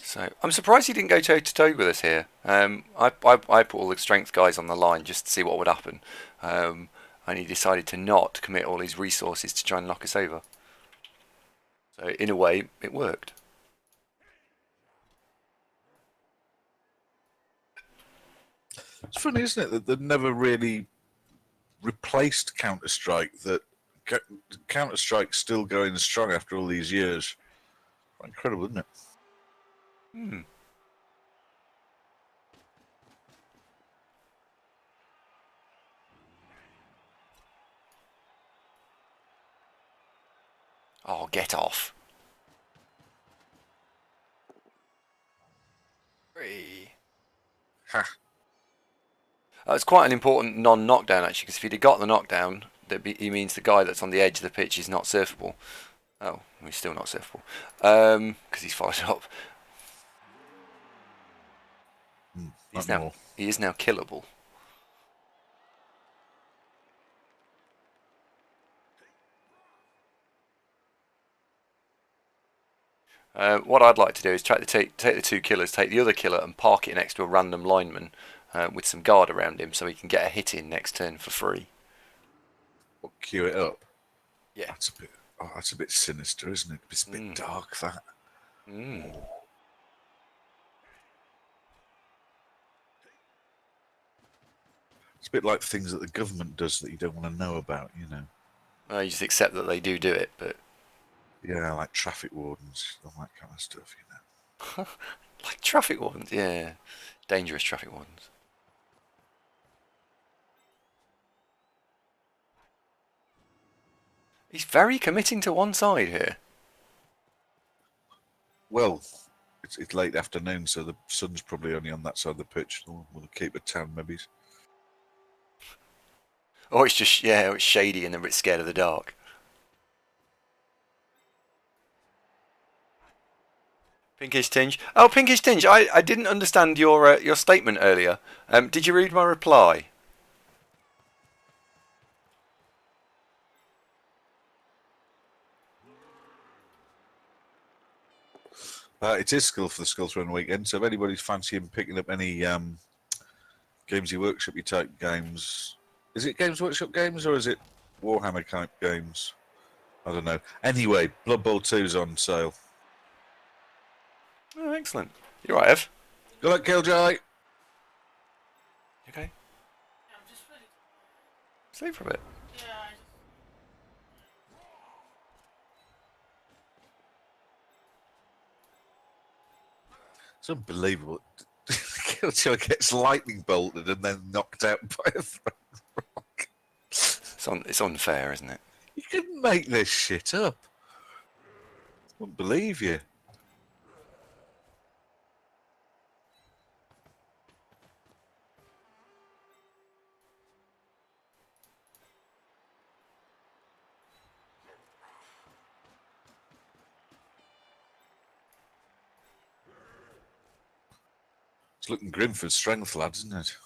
So I'm surprised he didn't go toe to toe with us here. I put all the strength guys on the line just to see what would happen. and he decided to not commit all his resources to try and knock us over. So in a way, it worked. It's funny, isn't it, that they've never really replaced Counter-Strike, that Counter-Strike's still going strong after all these years. Quite incredible, isn't it? Hmm. Oh, get off. 3. Ha. It's quite an important non-knockdown, actually, because if he'd have got the knockdown, he means the guy that's on the edge of the pitch is not surfable. Oh, he's still not surfable. Because he's followed up. He is now killable. What I'd like to do is try to take the 2 killers, take the other killer and park it next to a random lineman with some guard around him so he can get a hit in next turn for free. What, queue it up? Yeah. That's a bit sinister, isn't it? It's a bit dark, that. Mm. It's a bit like things that the government does that you don't want to know about, you know. You just accept that they do it, but... Yeah, like traffic wardens, all that kind of stuff, you know. Like traffic wardens, yeah. Dangerous traffic wardens. He's very committing to one side here. Well, it's late afternoon, so the sun's probably only on that side of the pitch. We'll keep it 10, maybe. Or it's just, yeah, it's shady and they're a bit scared of the dark. Pinkish tinge. Oh, pinkish tinge. I didn't understand your statement earlier. Did you read my reply? It is Skill for the Skull Throne weekend, so if anybody's fancying picking up any Gamesy Workshop type games, is it Games Workshop games or is it Warhammer type games? I don't know. Anyway, Blood Bowl 2's on sale. Oh, excellent. You right, Ev? Good luck, Killjoy. You okay? Yeah, I'm just really. Sleep for a bit. Yeah, It's unbelievable. Killjoy gets lightning bolted and then knocked out by a throwing rock. It's unfair, isn't it? You couldn't make this shit up. I wouldn't believe you. It's looking grim for strength, lads, isn't it?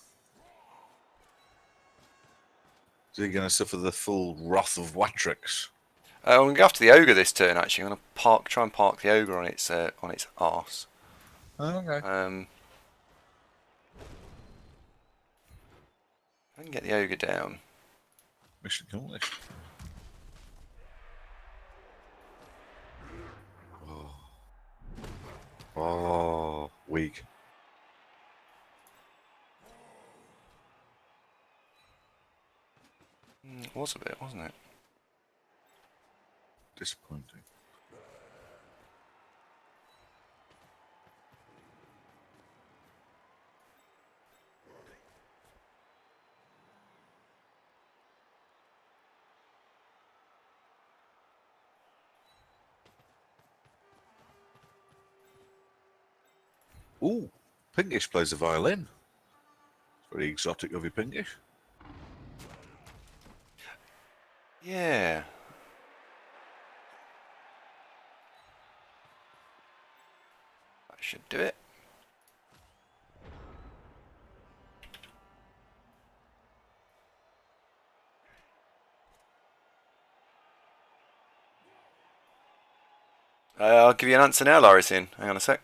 So you're going to suffer the full wrath of Watrix. I'm going to go after the ogre this turn. Actually, I'm going to try and park the ogre on its arse. Oh, okay. I can get the ogre down. Mission accomplished. Oh, weak. It was a bit, wasn't it? Disappointing. Ooh, Pinkish plays the violin. It's very exotic of you, Pinkish. Yeah. That should do it. I'll give you an answer now, Larisin. Hang on a sec.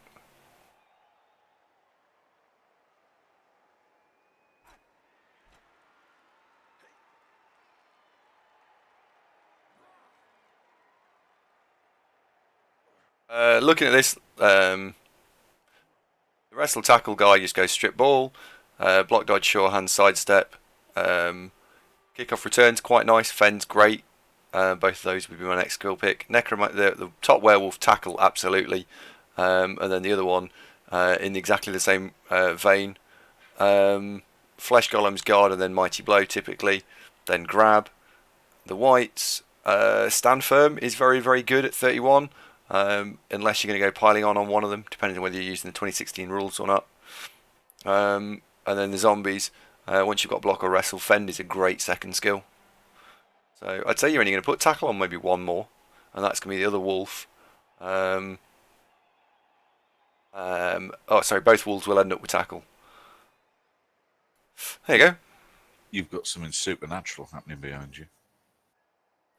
Looking at this, the wrestle tackle guy just goes strip ball, block dodge, sure hand, sidestep, kick-off returns quite nice, fend's great. Both of those would be my next skill pick. The top werewolf tackle, absolutely, and then the other one in exactly the same vein. Flesh golem's guard and then mighty blow typically, then grab. The whites, stand firm is very, very good at 31. Unless you're going to go piling on one of them, depending on whether you're using the 2016 rules or not. And then the zombies, once you've got block or wrestle, fend is a great second skill. So I'd say you're only going to put tackle on maybe one more, and that's going to be the other wolf. Both wolves will end up with tackle. There you go. You've got something supernatural happening behind you.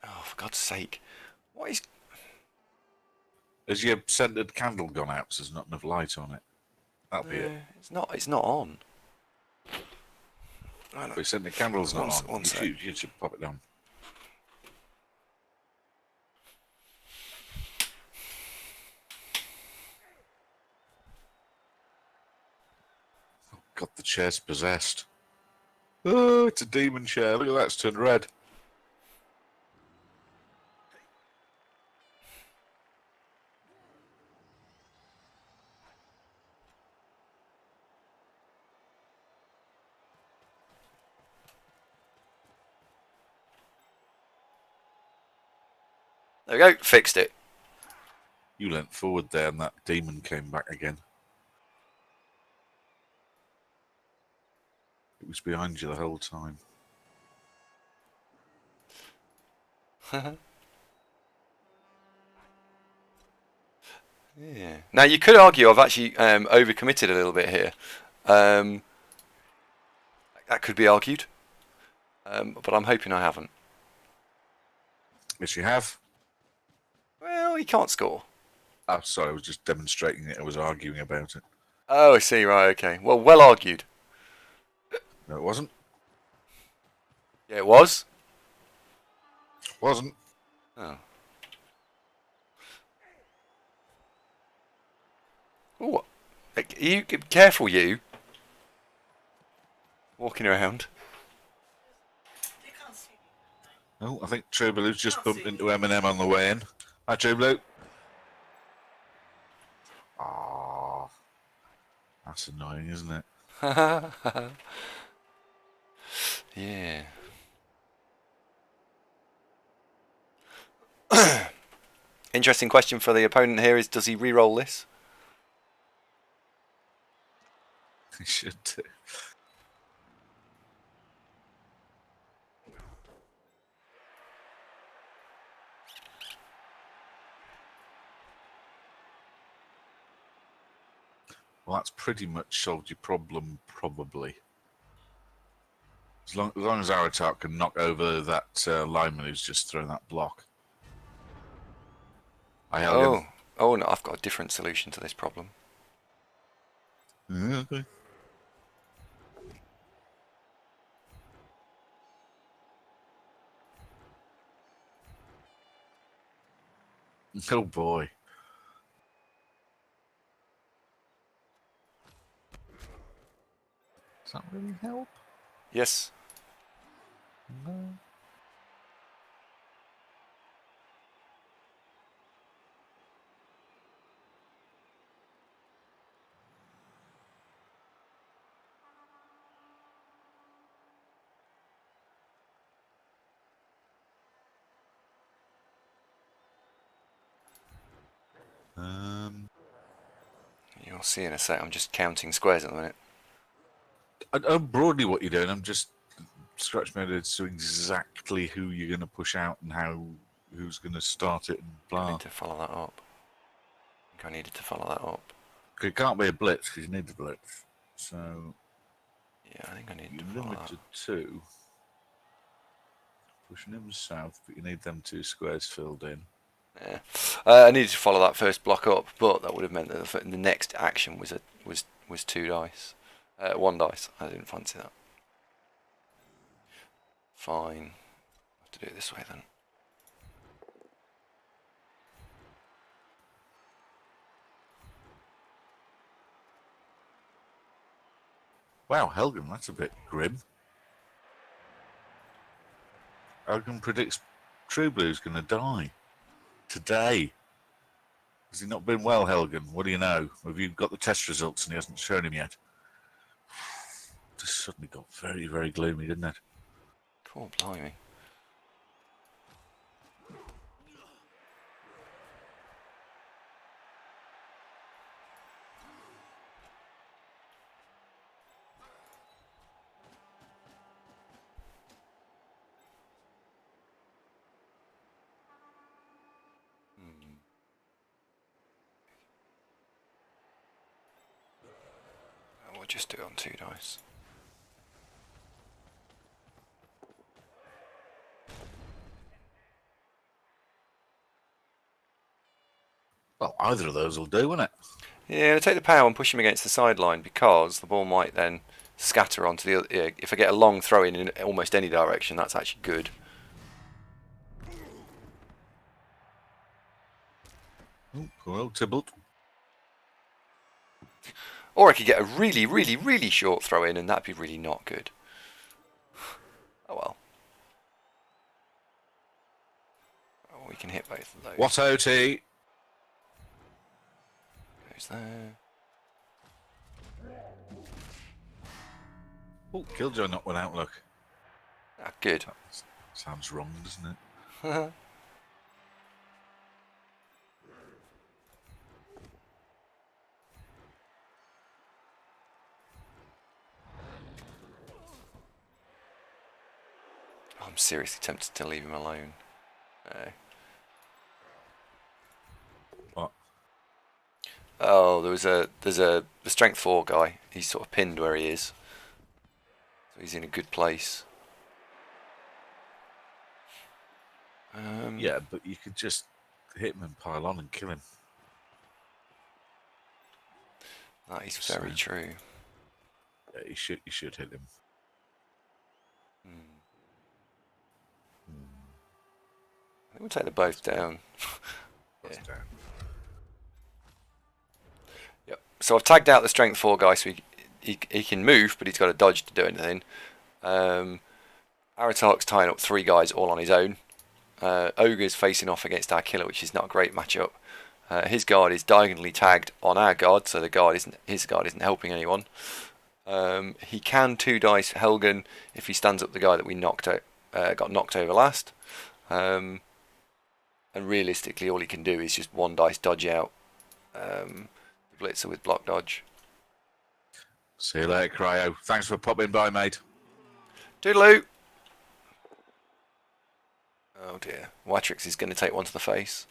Oh, for God's sake. What is... Has your scented candle gone out so there's not enough light on it? That'll be it. It's not on. But your scented candle's not on. One sec. You should pop it down. Oh, God, the chair's possessed. Oh, it's a demon chair. Look at that, it's turned red. There we go, fixed it. You leant forward there and that demon came back again. It was behind you the whole time. Yeah. Now you could argue I've actually overcommitted a little bit here. That could be argued, but I'm hoping I haven't. Yes, you have. Well, he can't score. Oh, sorry, I was just demonstrating it. I was arguing about it. Oh, I see. Right. Okay. Well argued. No, it wasn't. Yeah, it was. Wasn't. Oh. Ooh, you careful, you. Walking around. They can't see me. Oh, I think True Blue's just bumped into Eminem on the way in. Hi, True Blue. Ah, that's annoying, isn't it? Yeah. Interesting question for the opponent here is, does he re-roll this? He should do. Well, that's pretty much solved your problem, probably. As long as Aratak can knock over that lineman who's just thrown that block. I held him. Oh no, I've got a different solution to this problem. Okay. Oh boy. Does that really help? Yes. No. You'll see in a sec. I'm just counting squares at the minute. I know broadly what you're doing. I'm just scratching my head as to exactly who you're going to push out and who's going to start it and I blah. need to follow that up. I think I needed to follow that up. It can't be a blitz because you need the blitz. So Yeah, I think I need you're to follow that. limited to pushing them south, but you need them 2 squares filled in. Yeah. I needed to follow that first block up, but that would have meant that the next action was 2 dice, 1 dice. I didn't fancy that. Fine. I have to do it this way then. Wow, Helgen, that's a bit grim. Helgen predicts True Blue's going to die today. Has he not been well, Helgen? What do you know? Have you got the test results and he hasn't shown him yet? Just suddenly got very, very gloomy, didn't it? Cool, blimey. We'll just do it on 2 dice. Well, either of those will do, won't it? Yeah, I'll take the power and push him against the sideline because the ball might then scatter onto the other. Yeah, if I get a long throw in almost any direction, that's actually good. Oh, poor old Tybalt. Or I could get a really, really, really short throw in and that'd be really not good. Oh well. Oh, we can hit both of those. What OT? Goes there. Oh, Killjoy knocked one out, look. Ah, good. Sounds wrong, doesn't it? I'm seriously tempted to leave him alone. What? Oh, there's the strength 4 guy. He's sort of pinned where he is, so he's in a good place. Yeah, but you could just hit him and pile on and kill him. That is very true. Yeah, you should hit him. I think we'll take the both down. That's down. Yep. So I've tagged out the strength 4 guy, so he can move, but he's got to dodge to do anything. Aratark's tying up 3 guys all on his own. Ogre's facing off against our killer, which is not a great matchup. His guard is diagonally tagged on our guard, so his guard isn't helping anyone. He can 2 dice Helgen if he stands up the guy that we got knocked over last. And realistically, all he can do is just 1 dice dodge out the blitzer with block dodge. See you later, Cryo. Thanks for popping by, mate. Toodaloo! Oh dear. Watrix is going to take one to the face.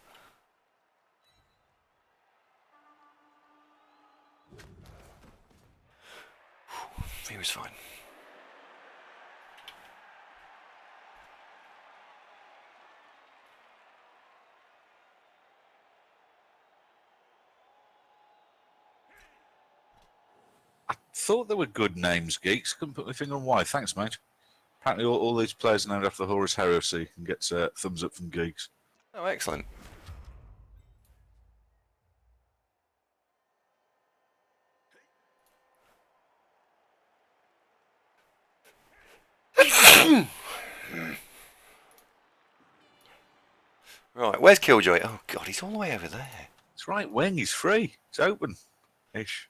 He was fine. I thought they were good names, Geeks. Couldn't put my finger on why. Thanks, mate. Apparently all these players are named after the Horus Heresy and gets a thumbs up from Geeks. Oh, excellent. Right, where's Killjoy? Oh god, he's all the way over there. It's right wing. He's free. It's open-ish.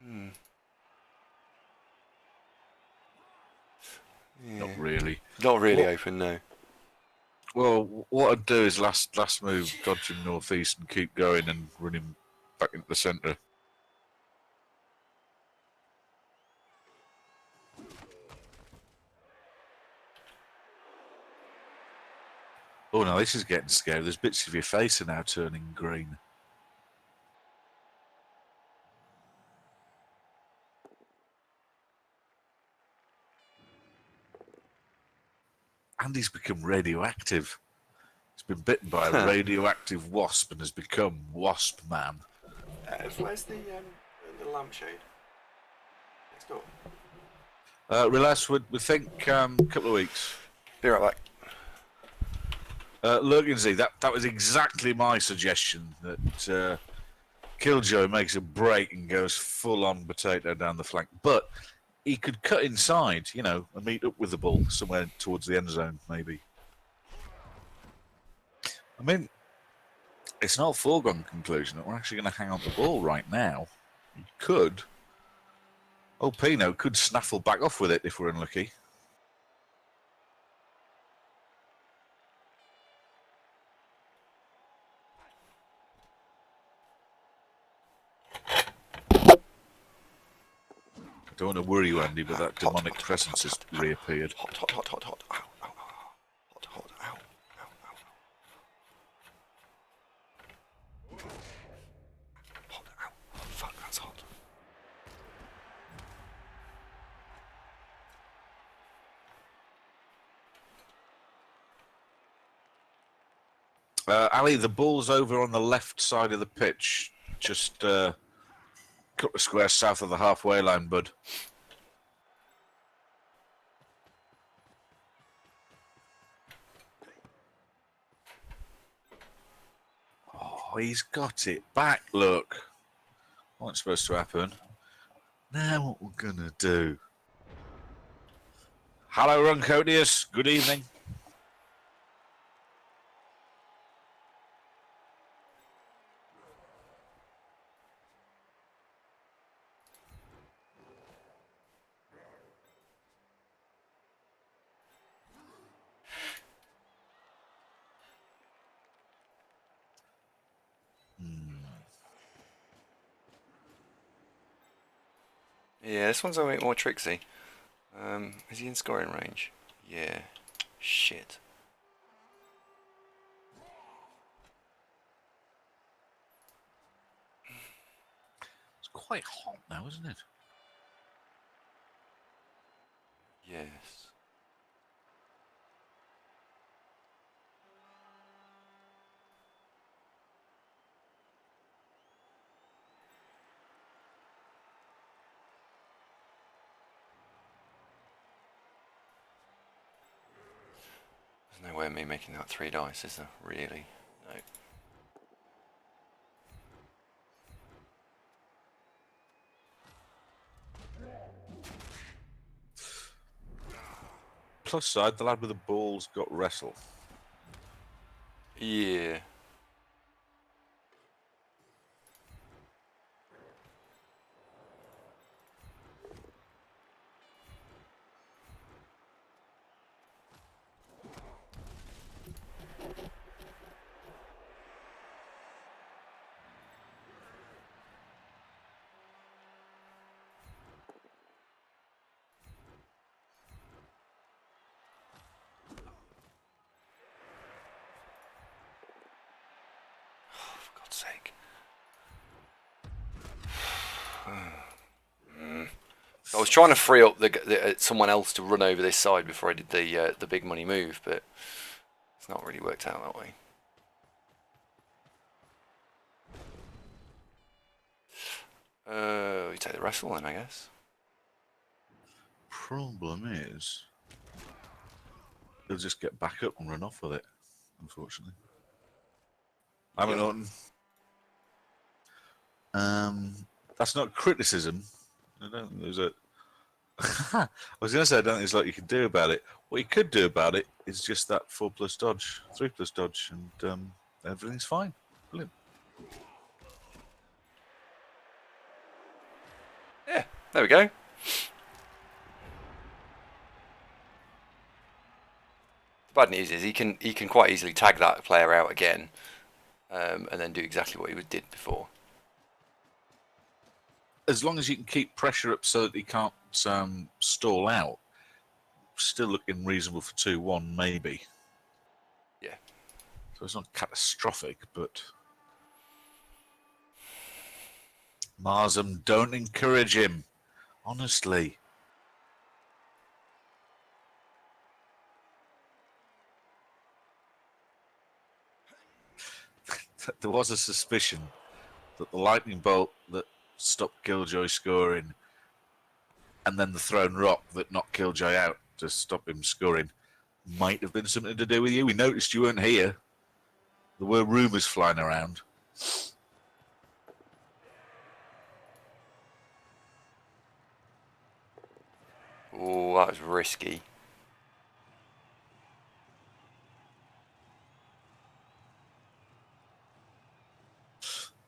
Yeah. Not really. Not really What? open, no. Well, what I'd do is last move, dodge him northeast and keep going and run him back into the centre. Oh no, this is getting scary. There's bits of your face are now turning green. Andy's become radioactive. He's been bitten by a radioactive wasp and has become Wasp Man. Where's the lampshade? Next door. Relax, we think a couple of weeks. Be right back. Lurkinsey, that was exactly my suggestion, that Killjoy makes a break and goes full on potato down the flank. But he could cut inside, you know, and meet up with the ball somewhere towards the end zone, maybe. I mean, it's not a foregone conclusion that we're actually going to hang on the ball right now. He could. Old Pino could snaffle back off with it if we're unlucky. I don't want to worry you, Andy, but that demonic presence has reappeared. Hot, hot, hot, hot, hot. Ow, ow, ow. Hot, hot, ow, ow, ow. Hot, ow. Oh, fuck, that's hot. Ali, the ball's over on the left side of the pitch, just a couple of squares south of the halfway line, bud. Oh, he's got it back, look. What's supposed to happen? Now what we're going to do. Hello, Runcodius. Good evening. Yeah, this one's a bit more tricksy. Is he in scoring range? Yeah. Shit. It's quite hot now, isn't it? Yes. There's no way of me making that 3 dice, is there? Really? No. Plus side, the lad with the ball's got wrestle. Yeah. For God's sake. I was trying to free up someone else to run over this side before I did the big money move, but it's not really worked out that way. We take the wrestle then, I guess. Problem is, he'll just get back up and run off with it, unfortunately. I mean, that's not criticism. I don't think there's a. I was going to say, I don't think there's a lot you can do about it. What you could do about it is just that 4+ dodge, 3+ dodge, and everything's fine. Brilliant. Yeah, there we go. The bad news is he can quite easily tag that player out again, and then do exactly what he did before. As long as you can keep pressure up so that he can't stall out, still looking reasonable for 2-1, maybe. Yeah. So it's not catastrophic, but Marsam, don't encourage him. Honestly. There was a suspicion that the lightning bolt that stopped Killjoy scoring and then the thrown rock that knocked Killjoy out to stop him scoring might have been something to do with you. We noticed you weren't here. There were rumours flying around. Oh, that was risky.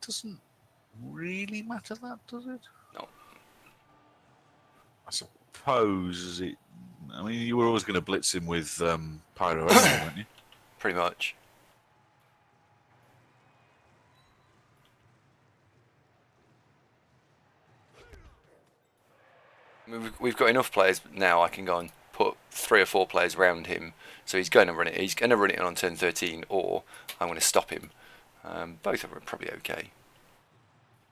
Doesn't really matter that, does it? No. I suppose, is it? I mean, you were always going to blitz him with Pyro anyway, weren't you? Pretty much. I mean, we've got enough players now. I can go and put 3 or 4 players around him. So he's going to run it. He's going to run it on turn 13, or I'm going to stop him. Both of them are probably okay.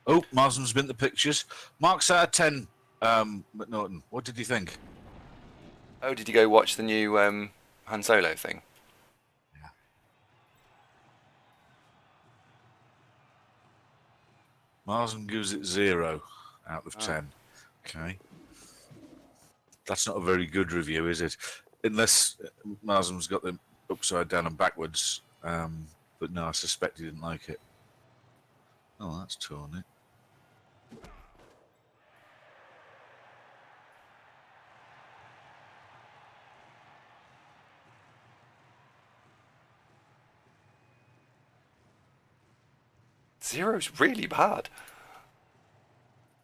Oh, Marsden's been the pictures. Marks out of 10, McNaughton. What did you think? Oh, did you go watch the new Han Solo thing? Yeah. Marsden gives it 0 out of 10. Okay. That's not a very good review, is it? Unless Marsden's got them upside down and backwards. But no, I suspect he didn't like it. Oh, that's torn it. Zero's really bad.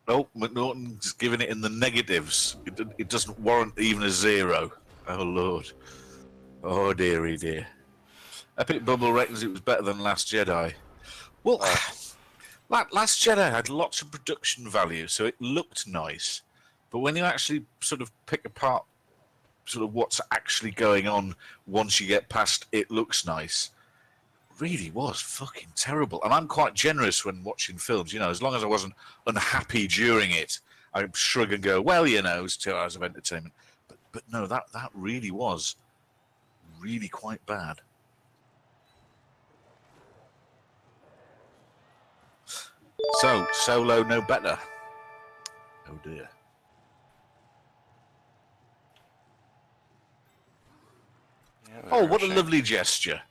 Oh, McNaughton's giving it in the negatives. It doesn't warrant even a 0. Oh, Lord. Oh, dearie dear. Epic Bubble reckons it was better than Last Jedi. Well, Last Jedi had lots of production value, so it looked nice. But when you actually sort of pick apart sort of what's actually going on once you get past it looks nice, really was fucking terrible. And I'm quite generous when watching films, you know, as long as I wasn't unhappy during it, I shrug and go, well, you know, it's 2 hours of entertainment. But no, that really was really quite bad. So, Solo no better. Oh dear. Yeah, Oh, what a lovely gesture.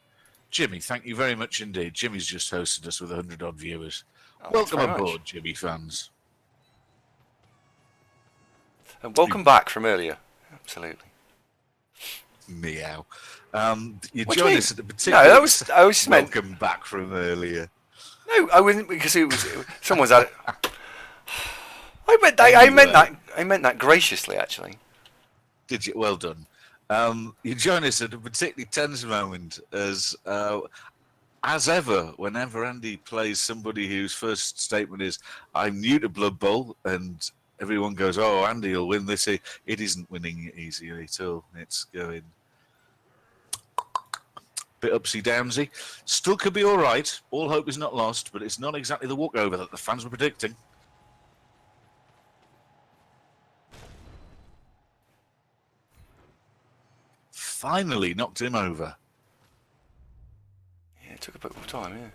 Jimmy, thank you very much indeed. Jimmy's just hosted us with 100-odd viewers. Oh, Welcome thanks very aboard, much. Jimmy fans. And welcome back from earlier. Absolutely. Meow. You What do you joined mean? us at the particular... No, I was meant. Welcome back from earlier. No, I wasn't, because someone's had it. I meant that graciously, actually. Did you? Well done. You join us at a particularly tense moment as ever, whenever Andy plays somebody whose first statement is, I'm new to Blood Bowl, and everyone goes, oh, Andy will win this. It isn't winning easily at all. It's going bit upsy-downsy. Still could be all right. All hope is not lost, but it's not exactly the walkover that the fans were predicting. Finally knocked him over. Yeah, it took a bit of time, yeah.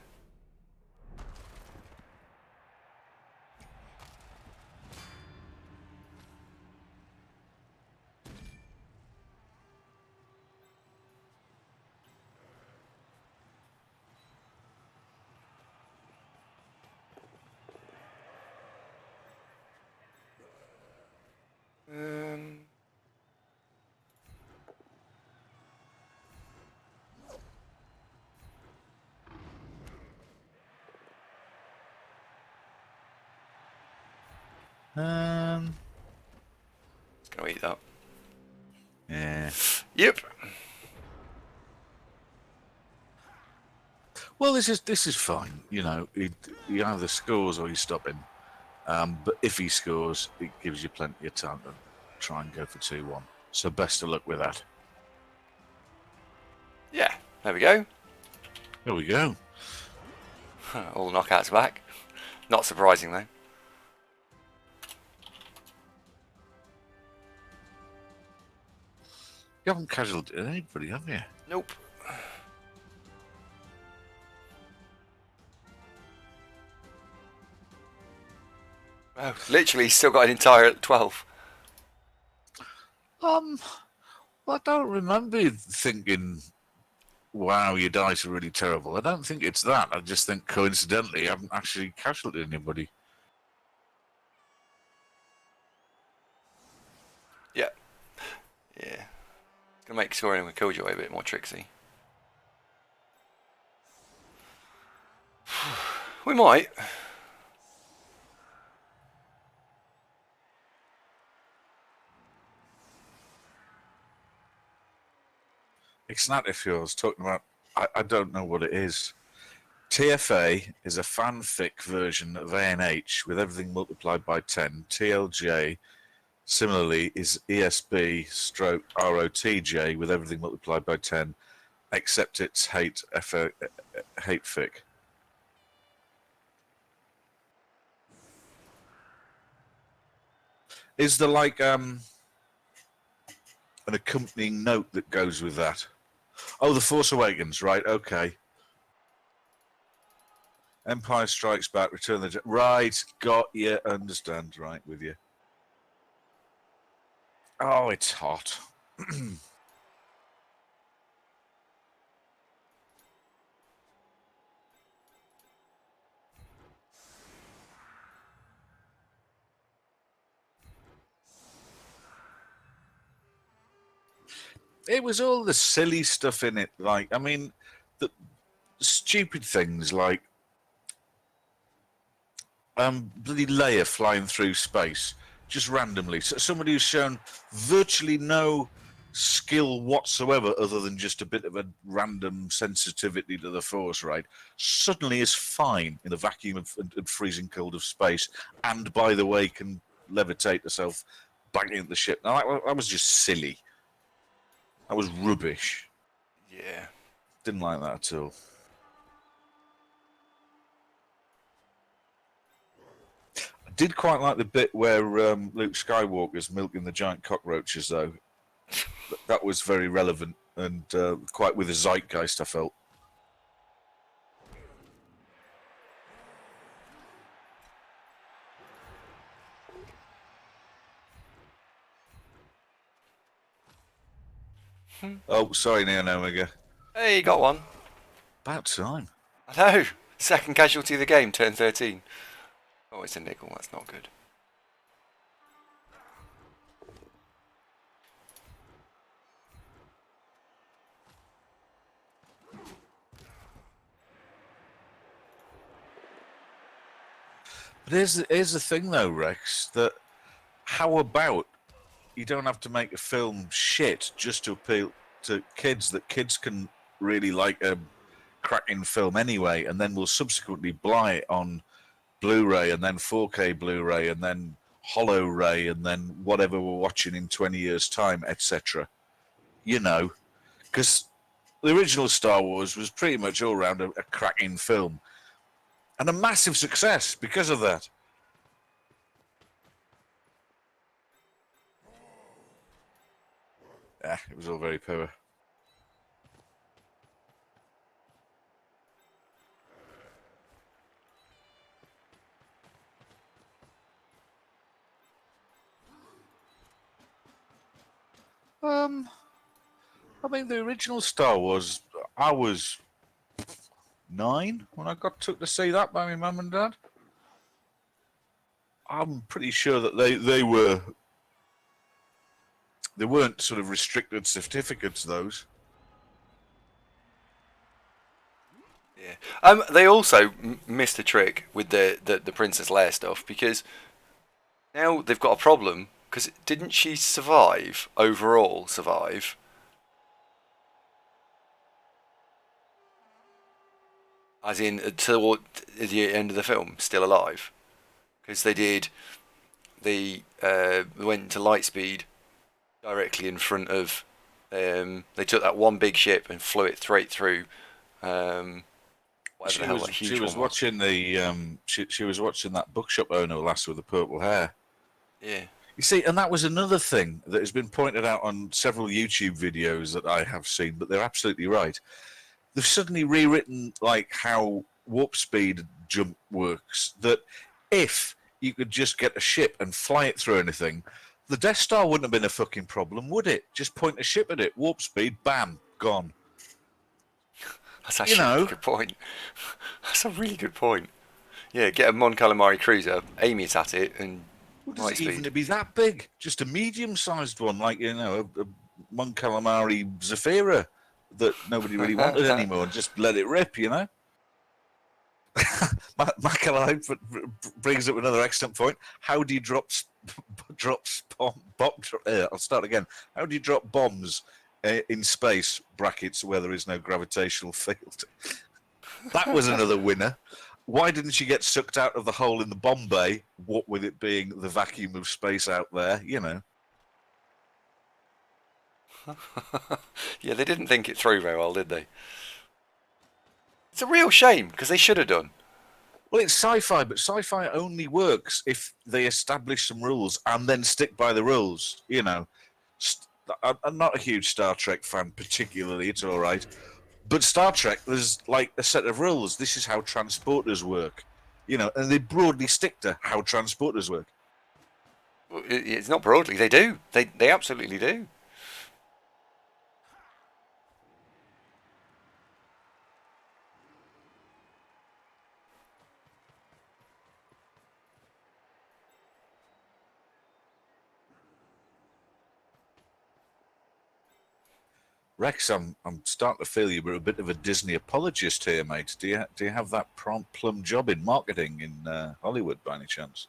Just gonna eat that. Yeah. Yep. Well, this is fine. You know, he either scores or you stop him. But if he scores, it gives you plenty of time to try and go for 2-1. So best of luck with that. Yeah, there we go. There we go. All the knockouts back. Not surprising, though. You haven't casualed anybody, have you? Nope. Oh, literally, he's still got an entire 12. Well, I don't remember you thinking, wow, your dice are really terrible. I don't think it's that. I just think coincidentally, I haven't actually casualed anybody. Yeah. Yeah. It's going to make scoring with Killjoy a bit more tricksy. We might. Ignatius talking about, I don't know what it is. TFA is a fanfic version of ANH with everything multiplied by 10. TLJ, similarly, is ESB stroke ROTJ with everything multiplied by 10, except it's hate fic. Is there like an accompanying note that goes with that? Oh, The Force Awakens, right? Okay. Empire Strikes Back, Return of the Jedi. Right, got you. Understand, right, with you. Oh, it's hot. It was all the silly stuff in it. Like, I mean, the stupid things like bloody Leia flying through space just randomly. So somebody who's shown virtually no skill whatsoever other than just a bit of a random sensitivity to the Force, right, suddenly is fine in the vacuum and freezing cold of space, and by the way can levitate herself back into the ship. Now that was just silly. That was rubbish. Yeah. Didn't like that at all. I did quite like the bit where Luke Skywalker's milking the giant cockroaches, though. That was very relevant and quite with the zeitgeist, I felt. Oh, sorry, Neo Omega. Hey, you got one. About time. I know. Second casualty of the game, turn 13. Oh, it's a nickel. That's not good. But here's the thing, though, Rex, that how about you don't have to make a film shit just to appeal to kids, that kids can really like a cracking film anyway, and then we'll subsequently buy it on Blu-ray and then 4K Blu-ray and then Holo-Ray and then whatever we're watching in 20 years' time, etc. You know, because the original Star Wars was pretty much all around a cracking film and a massive success because of that. Yeah, it was all very poor. I mean, the original Star Wars, I was 9 when I took to see that by my mum and dad. I'm pretty sure that they weren't sort of restricted certificates, those. Yeah. They also missed a trick with the Princess Leia stuff, because now they've got a problem, because didn't she survive? As in, until the end of the film, still alive. Because they went to Lightspeed directly in front of, they took that one big ship and flew it straight through, She was watching that bookshop owner last with the purple hair. Yeah. You see, and that was another thing that has been pointed out on several YouTube videos that I have seen, but they're absolutely right. They've suddenly rewritten like how warp speed jump works, that if you could just get a ship and fly it through anything, the Death Star wouldn't have been a fucking problem, would it? Just point a ship at it, warp speed, bam, gone. That's actually a good point. That's a really good point. Yeah, get a Mon Calamari cruiser, aim it at it, and Well, does it even be that big? Just a medium-sized one, like, you know, a Mon Calamari Zafira that nobody really wanted anymore and just let it rip, you know? Makalai brings up another excellent point. How do you I'll start again. How do you drop bombs in space, brackets, where there is no gravitational field? That was another winner. Why didn't she get sucked out of the hole in the bomb bay, what with it being the vacuum of space out there, you know? Yeah, they didn't think it through very well, did they? It's a real shame, because they should have done. Well, it's sci-fi, but sci-fi only works if they establish some rules and then stick by the rules, you know. I'm not a huge Star Trek fan particularly, it's all right. But Star Trek, there's like a set of rules. This is how transporters work, you know, and they broadly stick to how transporters work. It's not broadly, they do. They absolutely do. Rex, I'm starting to feel you were a bit of a Disney apologist here, mate. Do you have that plum job in marketing in Hollywood by any chance?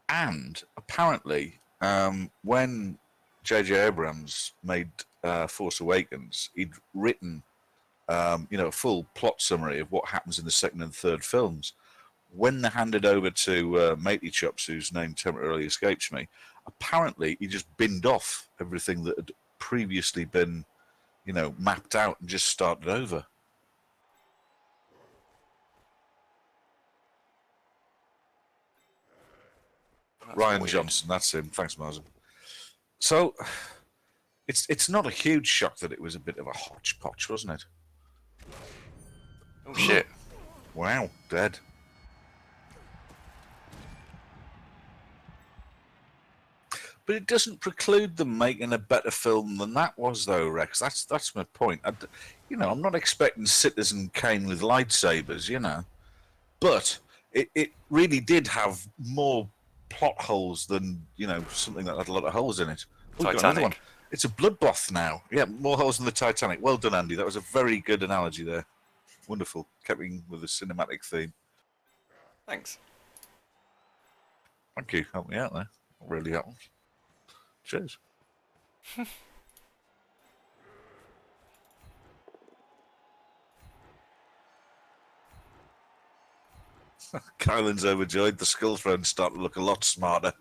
And apparently, when J.J. Abrams made Force Awakens, he'd written, a full plot summary of what happens in the second and third films. When they handed over to Matey Chops, whose name temporarily escapes me, apparently he just binned off everything that had previously been, mapped out and just started over. That's Ryan weird. Johnson, that's him. Thanks, Martin. So, it's not a huge shock that it was a bit of a hodgepodge, wasn't it? Oh shit! Wow, dead. But it doesn't preclude them making a better film than that was, though, Rex. That's my point. I'm not expecting Citizen Kane with lightsabers, but it really did have more plot holes than something that had a lot of holes in it. Oh, we've got another one. It's a bloodbath now. Yeah, more holes than the Titanic. Well done, Andy. That was a very good analogy there. Wonderful. Keeping with the cinematic theme. Thanks. Thank you. Helped me out there. Really helped. Cheers. Kylan's overjoyed. The skull thrones start to look a lot smarter.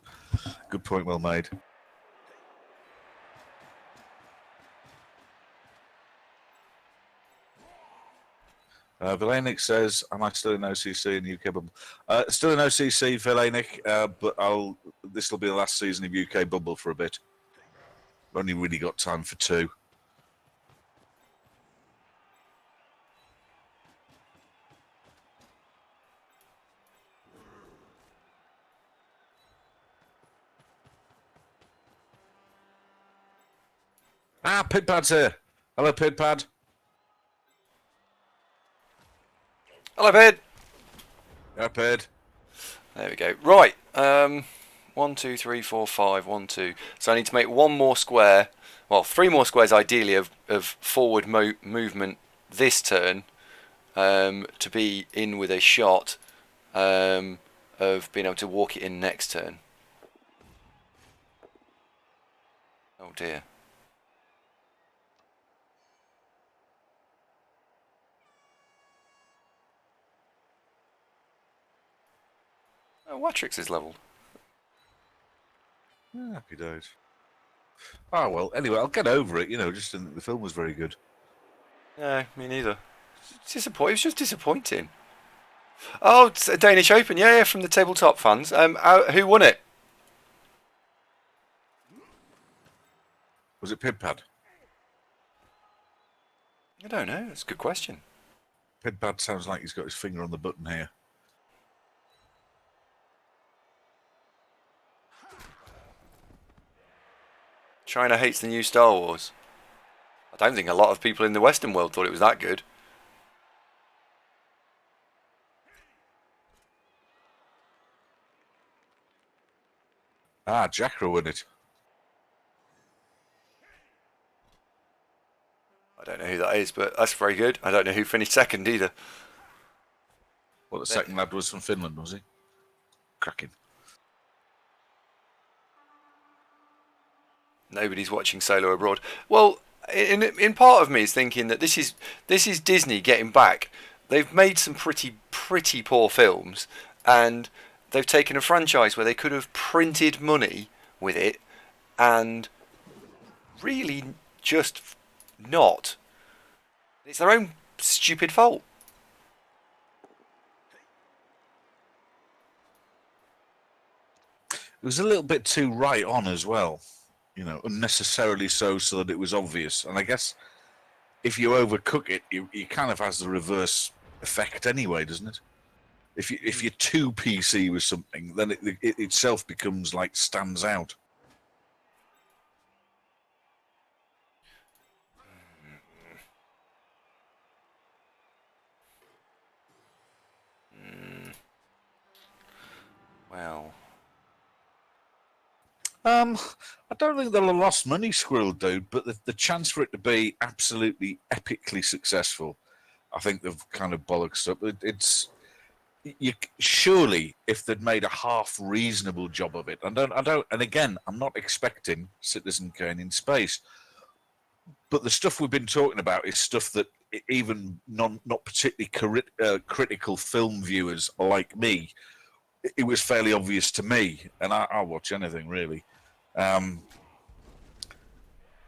Good point, well made. Vilainic says, am I still in OCC in UK Bubble? Still in OCC, Vilainic, but this will be the last season of UK Bubble for a bit. I've only really got time for 2. Pidpad's here. Hello, Pidpad. Hello, Pid. Yeah, Pid. There we go. Right. 1, 2, 3, 4, 5. 1, 2. So I need to make one more square. Well, 3 more squares ideally of forward movement this turn to be in with a shot of being able to walk it in next turn. Oh dear. Oh, Watrix is levelled. Yeah, happy days. Oh, well, anyway, I'll get over it. Just didn't think the film was very good. No, me neither. It was just disappointing. Oh, it's a Danish Open. Yeah, from the tabletop fans. Who won it? Was it Pidpad? I don't know. That's a good question. Pidpad sounds like he's got his finger on the button here. China hates the new Star Wars. I don't think a lot of people in the Western world thought it was that good. Ah, Jackra won it. I don't know who that is, but that's very good. I don't know who finished second either. Well, the second lad was from Finland, was he? Cracking. Nobody's watching Solo Abroad. Well, in part of me is thinking that this is Disney getting back. They've made some pretty poor films, and they've taken a franchise where they could have printed money with it, and really just not. It's their own stupid fault. It was a little bit too right on as well, you know, unnecessarily so that it was obvious. And I guess if you overcook it, it kind of has the reverse effect anyway, doesn't it? If you're too PC with something, then it itself becomes like stands out. Well, I don't think they'll have lost money, Squirrel Dude, but the chance for it to be absolutely epically successful, I think they've kind of bollocksed up. It's you surely if they'd made a half reasonable job of it. And again, I'm not expecting Citizen Kane in space, but the stuff we've been talking about is stuff that even not particularly critical film viewers like me, it was fairly obvious to me, and I'll watch anything really.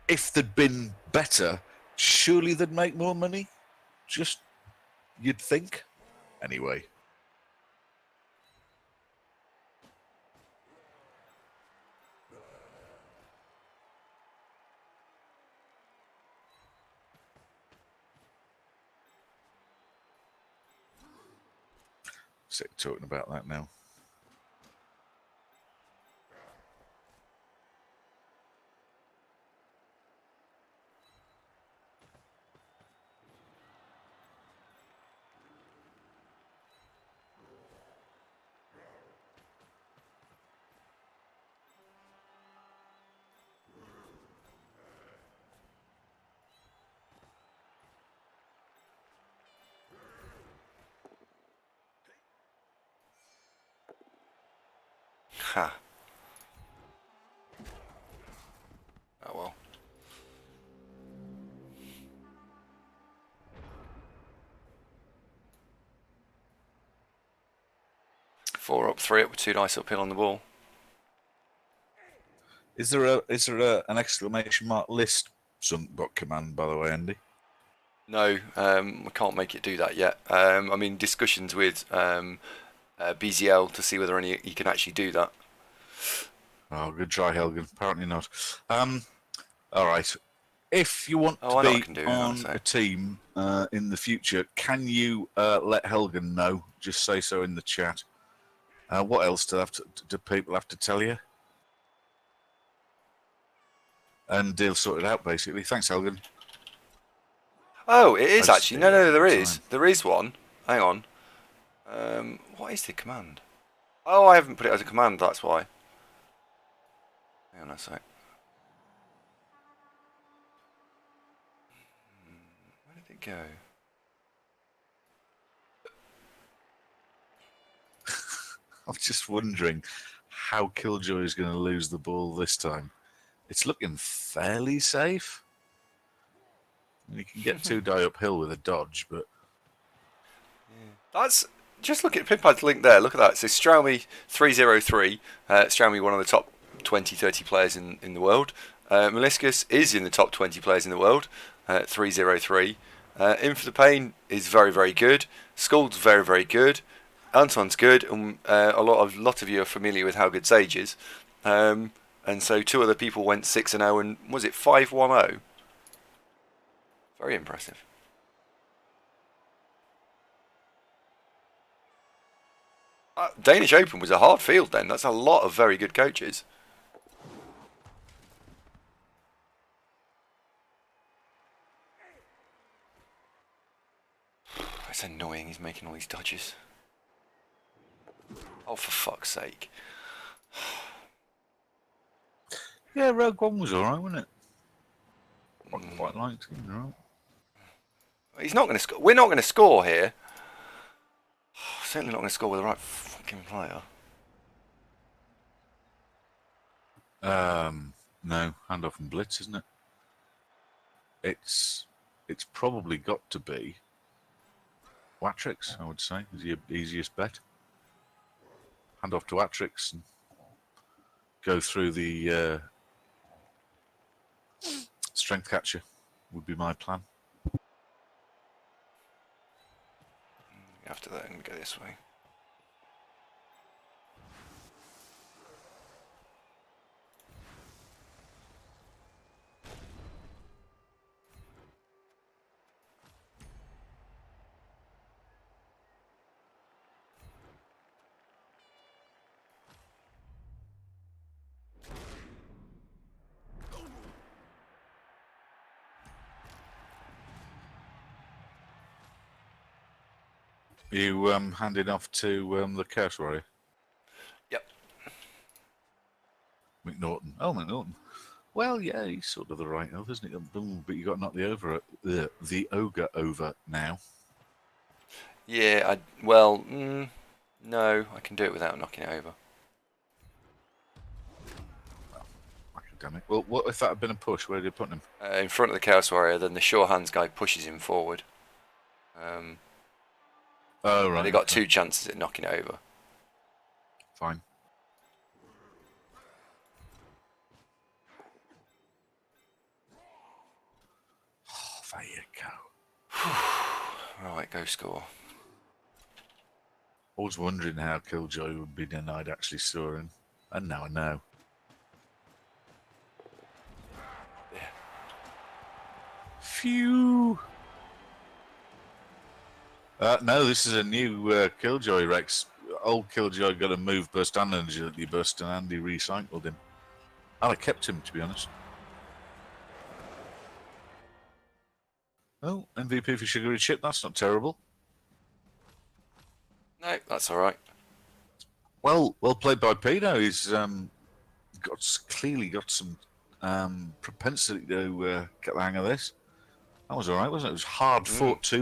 If they'd been better, surely they'd make more money. Just you'd think. Anyway. Sick talking about that now. ha. Oh well. Four up, three up with two dice uphill on the ball. Is there an exclamation mark list Zunkbot command, by the way, Andy? No, I can't make it do that yet. I'm in discussions with BZL to see whether you can actually do that. Oh, good try, Helgen. Apparently not. All right. If you want I know I to can be do on that, so. a team in the future, can you let Helgen know? Just say so in the chat. What else do people have to tell you? And they'll sort it out, basically. Thanks, Helgen. Oh, it is I just actually. do No, that all there the is. time. There is one. Hang on. What is the command? Oh, I haven't put it as a command, that's why. Hang on a sec. Where did it go? I'm just wondering how Killjoy is going to lose the ball this time. It's looking fairly safe. You can get two die uphill with a dodge, but That's just look at Pinpad's link there. Look at that. So Straumy 303. Straumy, one of the top 20, 30 players in the world. Meliscus is in the top 20 players in the world. 303. In for the Pain is very, very good. Skull's very, very good. Anton's good, and a lot of you are familiar with how good Sage is. And so two other people went 6-0, and was it 5-1-0? Very impressive. Danish Open was a hard field then. That's a lot of very good coaches. It's annoying he's making all these dodges. Oh, for fuck's sake. Yeah, Rogue One was alright, wasn't it? I quite liked it, right? He's not going to score. We're not going to score here. Certainly not going to score with the right fucking player. No, handoff and blitz, isn't it? It's probably got to be Watrix, I would say, is the easiest bet. Hand off to Watrix and go through the strength catcher would be my plan. After that, I'm going to go this way. You handed off to the Chaos Warrior? Yep. McNaughton. Oh, McNaughton. Well, yeah, he's sort of the right elf, isn't he? But you got to knock the ogre over now. Yeah, no, I can do it without knocking it over. Academic. Well, what if that had been a push? Where did you put him? In front of the Chaos Warrior, then the sure hands guy pushes him forward. Oh, right. They got okay. 2 chances at knocking it over. Fine. Oh, there you go. Right, go score. I was wondering how Killjoy would be denied actually saw him. And now I know. Yeah. Phew. No, this is a new Killjoy Rex. Old Killjoy got a move burst and an agility burst, and Andy recycled him. And I kept him, to be honest. Oh, MVP for Sugary Chip. That's not terrible. No, that's all right. Well played by Pino. He's clearly got some propensity to get the hang of this. That was all right, wasn't it? It was hard fought too.